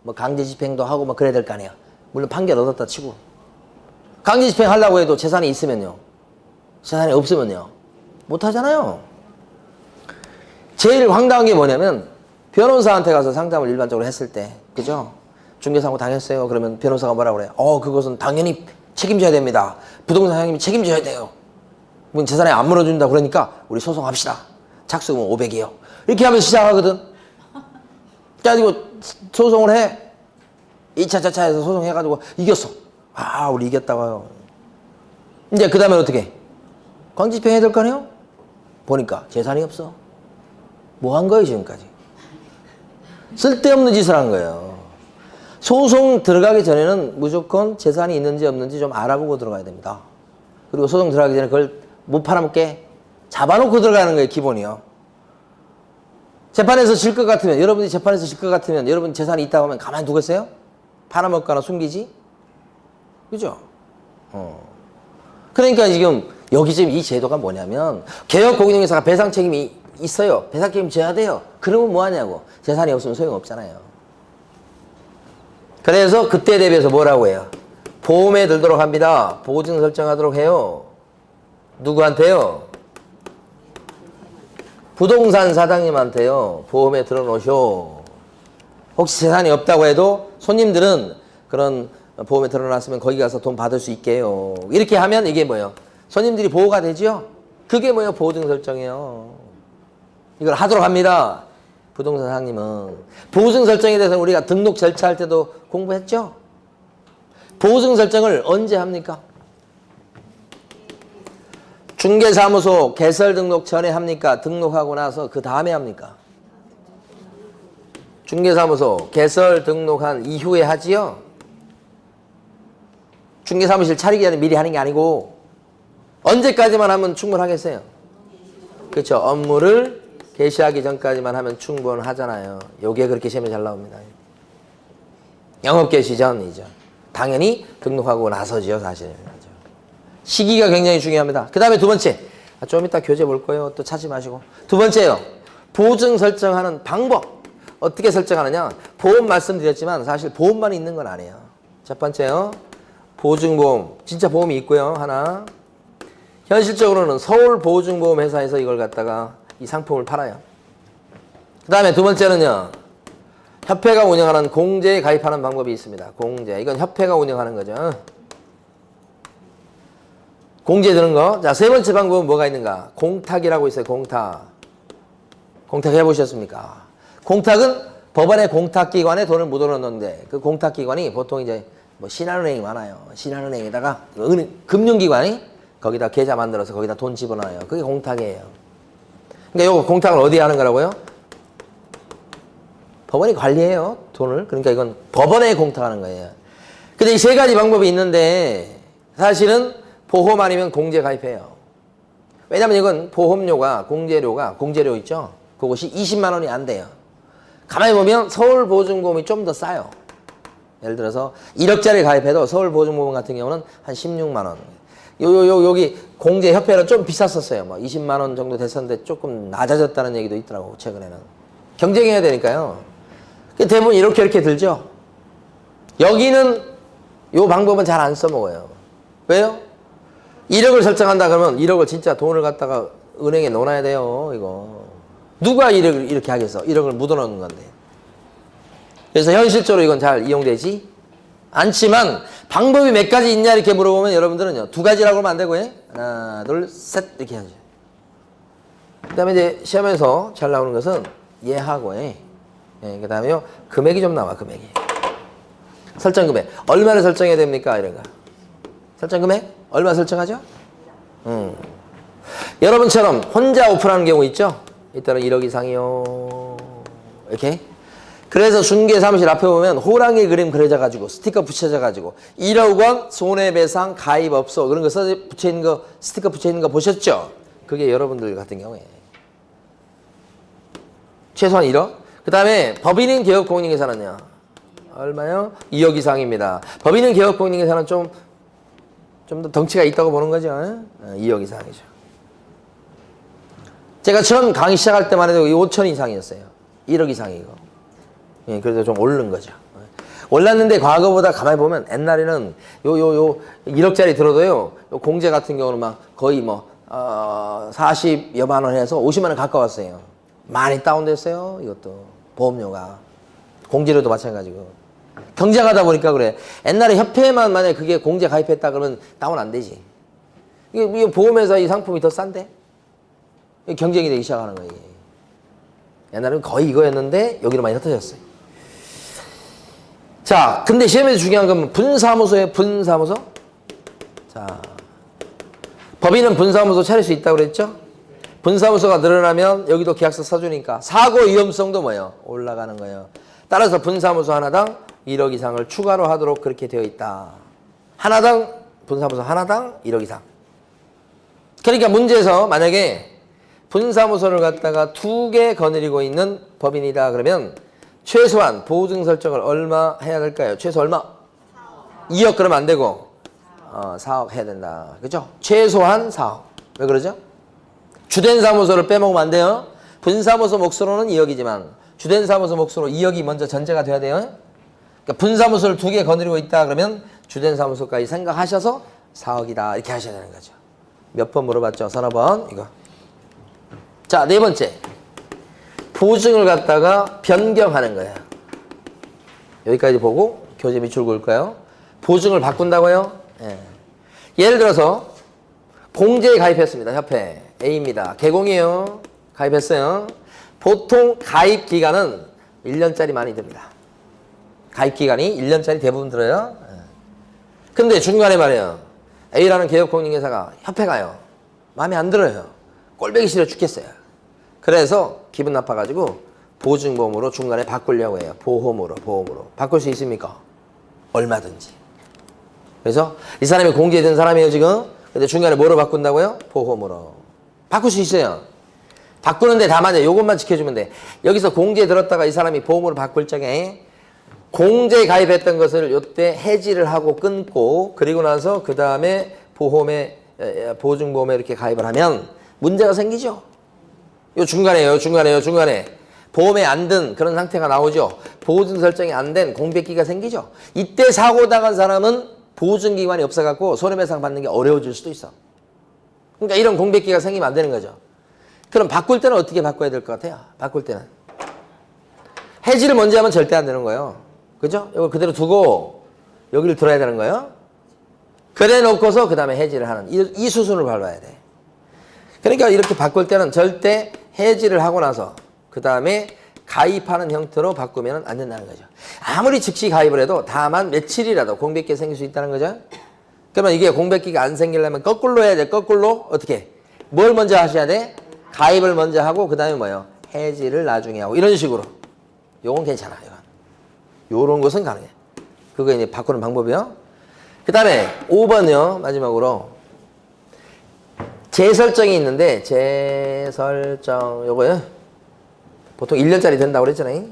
뭐 강제집행도 하고 뭐 그래야 될 거 아니야. 물론 판결 얻었다 치고. 강제집행 하려고 해도 재산이 있으면요. 재산이 없으면요. 못 하잖아요. 제일 황당한 게 뭐냐면 변호사한테 가서 상담을 일반적으로 했을 때, 그죠? 중개사고 당했어요. 그러면 변호사가 뭐라고 그래요? 그것은 당연히 책임져야 됩니다. 부동산 사장님이 책임져야 돼요. 그럼 재산에 안 물어준다 그러니까 우리 소송합시다. 착수금은 500이요. 이렇게 하면 시작하거든. 그래가지고 소송을 해. 2차, 자차에서 소송해가지고 이겼어. 우리 이겼다고요. 이제 그 다음에 어떻게? 강제집행 해야 될 거 아니에요? 보니까 재산이 없어. 뭐 한 거예요, 지금까지? 쓸데없는 짓을 한 거예요. 소송 들어가기 전에는 무조건 재산이 있는지 없는지 좀 알아보고 들어가야 됩니다. 그리고 소송 들어가기 전에 그걸 못 팔아먹게 잡아놓고 들어가는 거예요, 기본이요. 재판에서 질 것 같으면, 여러분이 재판에서 질 것 같으면, 여러분 재산이 있다고 하면 가만히 두겠어요? 팔아먹거나 숨기지? 그죠? 그러니까 지금 여기 지금 이 제도가 뭐냐면 개혁공인중개사가 배상 책임이 있어요. 배상 책임 져야 돼요. 그러면 뭐 하냐고. 재산이 없으면 소용없잖아요. 그래서 그때 대비해서 뭐라고 해요? 보험에 들도록 합니다. 보증 설정하도록 해요. 누구한테요? 부동산 사장님한테요. 보험에 들어놓으쇼. 혹시 재산이 없다고 해도 손님들은 그런 보험에 들어놨으면 거기 가서 돈 받을 수 있게요. 이렇게 하면 이게 뭐예요? 손님들이 보호가 되죠? 그게 뭐예요? 보증 설정이에요. 이걸 하도록 합니다. 부동산 사장님은. 보증 설정에 대해서 우리가 등록 절차할 때도 공부했죠? 보증 설정을 언제 합니까? 중개사무소 개설 등록 전에 합니까? 등록하고 나서 그 다음에 합니까? 중개사무소 개설 등록한 이후에 하지요? 중개사무실 차리기 전에 미리 하는 게 아니고 언제까지만 하면 충분하겠어요? 그렇죠. 업무를 개시하기 전까지만 하면 충분하잖아요. 요게 그렇게 시험에 잘 나옵니다. 영업 개시 전이죠. 당연히 등록하고 나서지요, 사실. 시기가 굉장히 중요합니다. 그 다음에 두 번째. 좀 이따 교재 볼 거예요. 또 찾지 마시고. 두 번째요. 보증 설정하는 방법. 어떻게 설정하느냐. 보험 말씀드렸지만 사실 보험만 있는 건 아니에요. 첫 번째요. 보증보험. 진짜 보험이 있고요. 하나. 현실적으로는 서울보증보험회사에서 이걸 갖다가 이 상품을 팔아요. 그 다음에 두 번째는요. 협회가 운영하는 공제에 가입하는 방법이 있습니다. 공제. 이건 협회가 운영하는 거죠. 공제 드는 거. 자, 세 번째 방법은 뭐가 있는가? 공탁이라고 있어요. 공탁. 공탁 해보셨습니까? 공탁은 법원의 공탁기관에 돈을 묻어놓는데 그 공탁기관이 보통 이제 뭐 신한은행이 많아요. 신한은행에다가 금융기관이 거기다 계좌 만들어서 거기다 돈 집어넣어요. 그게 공탁이에요. 그러니까 이거 공탁을 어디에 하는 거라고요? 법원이 관리해요. 돈을. 그러니까 이건 법원에 공탁하는 거예요. 근데 이 세 가지 방법이 있는데 사실은 보험 아니면 공제 가입해요. 왜냐면 이건 보험료가 공제료 있죠? 그것이 20만 원이 안 돼요. 가만히 보면 서울보증보험이 좀 더 싸요. 예를 들어서 1억짜리 가입해도 서울보증보험 같은 경우는 한 16만 원. 여기 공제협회는 좀 비쌌었어요. 뭐 20만 원 정도 됐었는데 조금 낮아졌다는 얘기도 있더라고, 최근에는. 경쟁해야 되니까요. 대부분 이렇게 들죠? 여기는 이 방법은 잘 안 써먹어요. 왜요? 1억을 설정한다 그러면 1억을 진짜 돈을 갖다가 은행에 넣어놔야 돼요, 이거. 누가 1억을 이렇게 하겠어? 1억을 묻어놓는 건데. 그래서 현실적으로 이건 잘 이용되지 않지만 방법이 몇 가지 있냐 이렇게 물어보면 여러분들은요. 두 가지라고 하면 안 되고 하나, 둘, 셋 이렇게 하죠. 그 다음에 이제 시험에서 잘 나오는 것은 얘하고 그 다음에요. 금액이 좀 나와, 금액이. 설정 금액. 얼마를 설정해야 됩니까? 이런 거. 설정 금액? 얼마 설정하죠? 여러분처럼 혼자 오픈하는 경우 있죠? 이따는 1억 이상이요. 이렇게. 그래서 중개사무실 앞에 보면 호랑이 그림 그려져가지고 스티커 붙여져가지고 1억 원 손해배상 가입 없어. 그런 거 붙여있는 거, 스티커 붙여있는 거 보셨죠? 그게 여러분들 같은 경우에. 최소한 1억. 그 다음에 법인은 개업공인중개사는요. 얼마요? 2억 이상입니다. 법인은 개업공인중개사는 좀 더 덩치가 있다고 보는 거죠. 2억 이상이죠. 제가 처음 강의 시작할 때만 해도 5천 이상이었어요. 1억 이상이고. 예, 그래도 좀 오른 거죠. 올랐는데 과거보다 가만히 보면 옛날에는 1억짜리 들어도요. 요 공제 같은 경우는 막 거의 뭐 40여만 원 해서 50만 원 가까웠어요. 많이 다운됐어요. 이것도 보험료가. 공제료도 마찬가지고. 경쟁하다 보니까 그래. 옛날에 협회만 만약에 그게 공제 가입했다 그러면 다운 안 되지. 이게 보험회사 이 상품이 더 싼데? 경쟁이 되기 시작하는 거예요. 옛날에는 거의 이거였는데 여기로 많이 흩어졌어요. 자, 근데 시험에서 중요한 건 분사무소예요. 분사무소. 자, 법인은 분사무소 차릴 수 있다고 그랬죠? 분사무소가 늘어나면 여기도 계약서 써주니까 사고 위험성도 뭐예요? 올라가는 거예요. 따라서 분사무소 하나당 1억 이상을 추가로 하도록 그렇게 되어 있다. 하나당, 분사무소 하나당 1억 이상. 그러니까 문제에서 만약에 분사무소를 갖다가 2개 거느리고 있는 법인이다 그러면 최소한 보증 설정을 얼마 해야 될까요? 최소 얼마? 2억 그러면 안 되고 4억 해야 된다. 그죠? 최소한 4억. 왜 그러죠? 주된 사무소를 빼먹으면 안 돼요. 분사무소 몫으로는 2억이지만 주된 사무소 몫으로 2억이 먼저 전제가 돼야 돼요. 그러니까 분사무소를 2개 거느리고 있다 그러면 주된 사무소까지 생각하셔서 4억이다 이렇게 하셔야 되는 거죠. 몇 번 물어봤죠? 서너 번 이거. 자, 네 번째. 보증을 갖다가 변경하는 거예요. 여기까지 보고 교재 밑줄 그을까요? 보증을 바꾼다고요? 예. 예를 들어서 공제에 가입했습니다. 협회 A입니다. 개공이에요. 가입했어요. 보통 가입 기간은 1년짜리 많이 듭니다. 가입 기간이 1년짜리 대부분 들어요. 예. 근데 중간에 말이에요. A라는 개업공인중개사가 협회 가요. 마음에 안 들어요. 꼴보기 싫어 죽겠어요. 그래서 기분 나빠가지고 보증보험으로 중간에 바꾸려고 해요. 보험으로. 바꿀 수 있습니까? 얼마든지. 그래서 이 사람이 공제된 사람이에요 지금. 근데 중간에 뭐로 바꾼다고요? 보험으로. 바꿀 수 있어요. 바꾸는데 다만 요것만 지켜주면 돼. 여기서 공제에 들었다가 이 사람이 보험으로 바꿀 적에 공제에 가입했던 것을 요때 해지를 하고 끊고 그리고 나서 그 다음에 보험에 보증보험에 이렇게 가입을 하면 문제가 생기죠. 요 중간에요. 보험에 안 든 그런 상태가 나오죠. 보증 설정이 안 된 공백기가 생기죠. 이때 사고 당한 사람은 보증기관이 없어갖고 손해배상 받는 게 어려워질 수도 있어. 그러니까 이런 공백기가 생기면 안 되는 거죠. 그럼 바꿀 때는 어떻게 바꿔야 될 것 같아요? 바꿀 때는 해지를 먼저 하면 절대 안 되는 거예요. 그죠? 이거 그대로 두고 여기를 들어야 되는 거예요. 그래 놓고서 그 다음에 해지를 하는 이 수순을 밟아야 돼. 그러니까 이렇게 바꿀 때는 절대 해지를 하고 나서 그 다음에 가입하는 형태로 바꾸면 안 된다는 거죠. 아무리 즉시 가입을 해도 다만 며칠이라도 공백기가 생길 수 있다는 거죠. 그러면 이게 공백기가 안 생기려면 거꾸로 해야 돼. 거꾸로 어떻게? 뭘 먼저 하셔야 돼? 가입을 먼저 하고 그 다음에 뭐예요? 해지를 나중에 하고 이런 식으로. 요건 괜찮아. 요런 것은 가능해. 그거 이제 바꾸는 방법이요. 그 다음에 5번이요. 마지막으로 재설정이 있는데 재설정 요거요. 보통 1년짜리 된다고 그랬잖아요.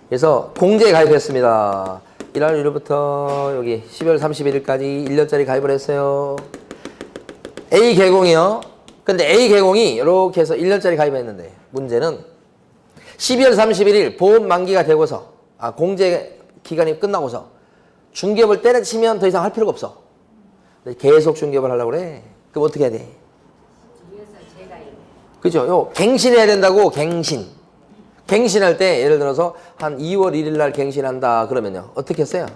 그래서 공제에 가입했습니다. 1월 1일부터 여기 12월 31일까지 1년짜리 가입을 했어요. A 개공이요. 근데 A 개공이 이렇게 해서 1년짜리 가입했는데 문제는 12월 31일 보험 만기가 되고서 공제 기간이 끝나고서 중개업을 때려치면 더 이상 할 필요가 없어. 계속 중개업을 하려고 그래. 그럼 어떻게 해야 돼? 그죠? 요 갱신해야 된다고. 갱신할 때 예를 들어서 한 2월 1일 날 갱신한다 그러면요. 어떻게 했어요?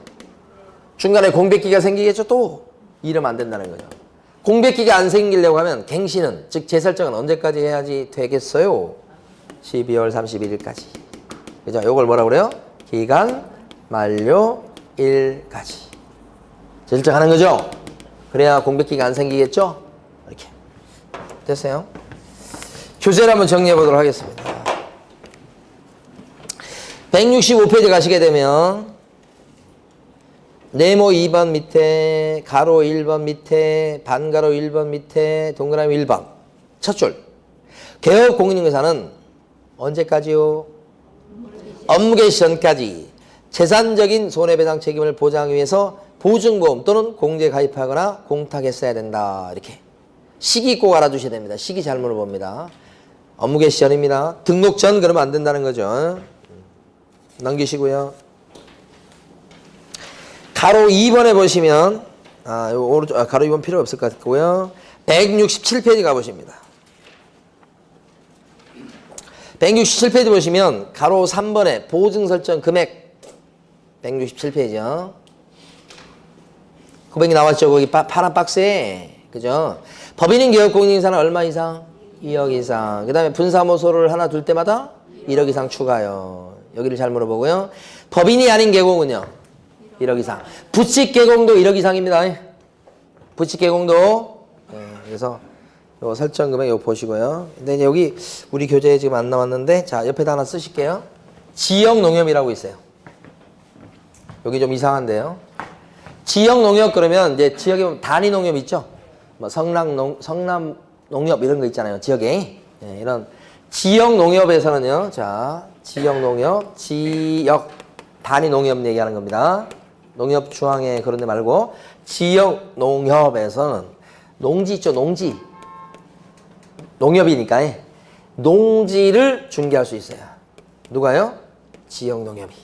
중간에 공백기가 생기겠죠. 또 이러면 안 된다는 거죠. 공백기가 안 생기려고 하면 갱신은 즉 재설정은 언제까지 해야지 되겠어요? 12월 31일까지. 그죠? 요걸 뭐라고 그래요? 기간 만료일까지 설정하는 거죠. 그래야 공백기가 안 생기겠죠. 이렇게 됐어요. 교재를 한번 정리해 보도록 하겠습니다. 165페이지 가시게 되면 네모 2번 밑에 가로 1번 밑에 반가로 1번 밑에 동그라미 1번 첫 줄. 개업공인중개사는 언제까지요? 업무 개시 전까지 재산적인 손해배상 책임을 보장하기 위해서 보증보험 또는 공제에 가입하거나 공탁했어야 된다. 이렇게. 시기 꼭 알아두셔야 됩니다. 시기 잘 물어봅니다. 업무 개시 전입니다. 등록 전 그러면 안 된다는 거죠. 넘기시고요. 가로 2번에 보시면 오른쪽 가로 2번 필요 없을 것 같고요. 167페이지 가보십니다. 167페이지 보시면 가로 3번에 보증 설정 금액 167페이지요. 금액이 나왔죠. 거기 파란 박스에. 그죠? 법인인 기업공인중개사는 얼마 이상? 2억 이상. 그 다음에 분사무소를 하나 둘 때마다 1억 이상 추가요. 여기를 잘 물어보고요. 법인이 아닌 계공은요? 1억 이상. 부칙 계공도 1억 이상입니다. 부칙 계공도. 네, 그래서 요 설정 금액 요 보시고요. 근데 이제 여기 우리 교재에 지금 안 나왔는데 자, 옆에다 하나 쓰실게요. 지역 농협이라고 있어요. 여기 좀 이상한데요. 지역 농협 그러면 이제 지역에 보면 단위 농협 있죠? 뭐 성남 농협 이런 거 있잖아요. 지역에. 네, 이런 지역 농협에서는요. 자, 지역 농협, 지역 단위 농협 얘기하는 겁니다. 농협 중앙에 그런 데 말고 지역 농협에서는 농지 있죠. 농지. 농협이니까 농지를 중개할 수 있어요. 누가요? 지역 농협이.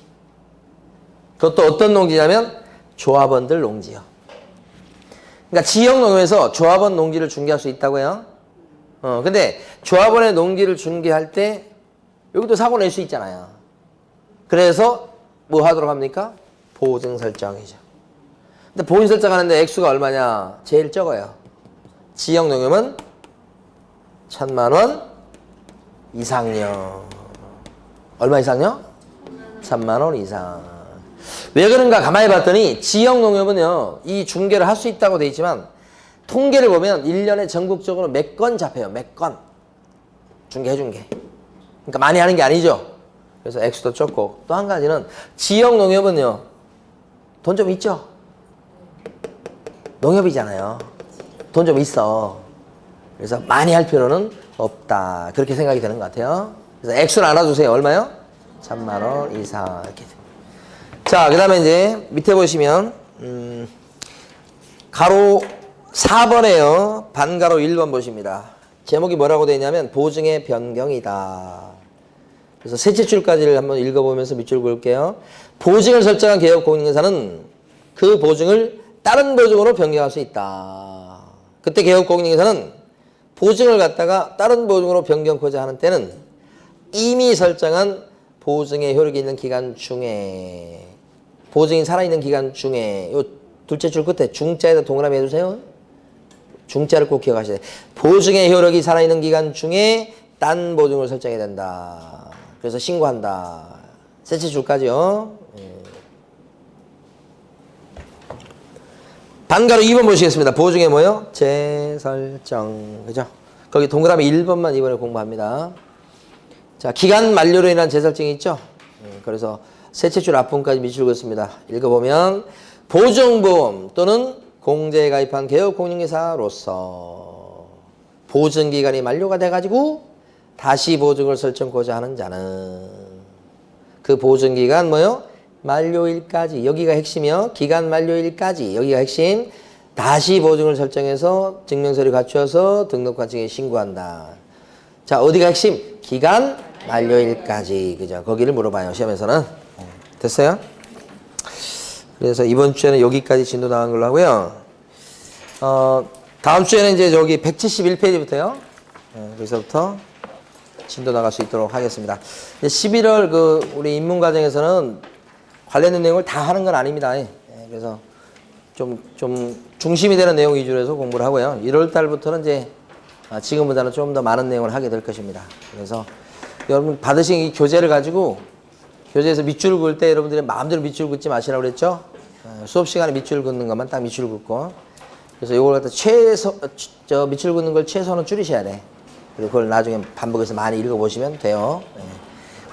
그것도 어떤 농지냐면 조합원들 농지요. 그러니까 지역 농협에서 조합원 농지를 중개할 수 있다고요. 근데 조합원의 농지를 중개할 때 여기도 사고 낼 수 있잖아요. 그래서 뭐 하도록 합니까? 보증 설정이죠. 근데 보증 설정하는데 액수가 얼마냐? 제일 적어요. 지역 농협은 1,000만 원 이상요. 얼마 이상요? 1,000만 원 이상. 왜 그런가 가만히 봤더니 지역 농협은요. 이 중개를 할 수 있다고 돼 있지만 통계를 보면 1년에 전국적으로 몇 건 잡혀요. 몇 건. 중개해준 게. 그러니까 많이 하는 게 아니죠. 그래서 액수도 적고 또 한 가지는 지역 농협은요. 돈 좀 있죠? 농협이잖아요. 돈 좀 있어. 그래서 많이 할 필요는 없다. 그렇게 생각이 되는 것 같아요. 그래서 액수를 알아두세요. 얼마요? 1,000만 원 이상. 이렇게. 자, 그 다음에 이제 밑에 보시면, 가로 4번에요. 반가로 1번 보십니다. 제목이 뭐라고 되어 있냐면, 보증의 변경이다. 그래서 셋째 줄까지를 한번 읽어보면서 밑줄 그을게요. 보증을 설정한 개업공인중개사는 그 보증을 다른 보증으로 변경할 수 있다. 그때 개업공인중개사는 보증을 갖다가 다른 보증으로 변경하고자 하는 때는 이미 설정한 보증의 효력이 있는 기간 중에 보증이 살아있는 기간 중에 요 둘째 줄 끝에 중자에다 동그라미 해주세요. 중자를 꼭 기억하셔야 돼요. 보증의 효력이 살아있는 기간 중에 딴 보증을 설정해야 된다. 그래서 신고한다. 셋째 줄까지요. 반가로 2번 보시겠습니다. 보증의 뭐요? 재설정. 그죠? 거기 동그라미 1번만 이번에 공부합니다. 자, 기간 만료로 인한 재설정이 있죠? 그래서 셋째 줄 앞부분까지 밑줄 긋습니다. 읽어보면 보증보험 또는 공제에 가입한 개업공인중개사로서 보증기간이 만료가 돼가지고 다시 보증을 설정하고자 하는 자는 그 보증기간 뭐요? 만료일까지. 여기가 핵심이요. 기간 만료일까지. 여기가 핵심. 다시 보증을 설정해서 증명서를 갖추어서 등록관청에 신고한다. 자, 어디가 핵심? 기간 만료일까지. 그죠? 거기를 물어봐요. 시험에서는. 됐어요? 그래서 이번 주에는 여기까지 진도 나간 걸로 하고요. 다음 주에는 이제 저기 171페이지부터요. 여기서부터 진도 나갈 수 있도록 하겠습니다. 11월 그 우리 입문과정에서는 관련된 내용을 다 하는 건 아닙니다. 그래서 좀 중심이 되는 내용 위주로 해서 공부를 하고요. 1월 달부터는 이제 지금보다는 좀 더 많은 내용을 하게 될 것입니다. 그래서 여러분 받으신 이 교재를 가지고 교재에서 밑줄 그을 때 여러분들이 마음대로 밑줄 긋지 마시라고 그랬죠? 수업 시간에 밑줄 긋는 것만 딱 밑줄 긋고. 그래서 이걸 갖다 밑줄 긋는 걸 최소한은 줄이셔야 돼. 그리고 그걸 나중에 반복해서 많이 읽어보시면 돼요.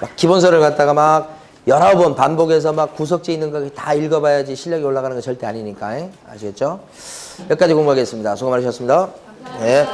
막 기본서를 갖다가 막 여러 번 반복해서 막 구석지 있는 거 다 읽어봐야지 실력이 올라가는 거 절대 아니니까. 아시겠죠? 여기까지 공부하겠습니다. 수고 많으셨습니다. 네.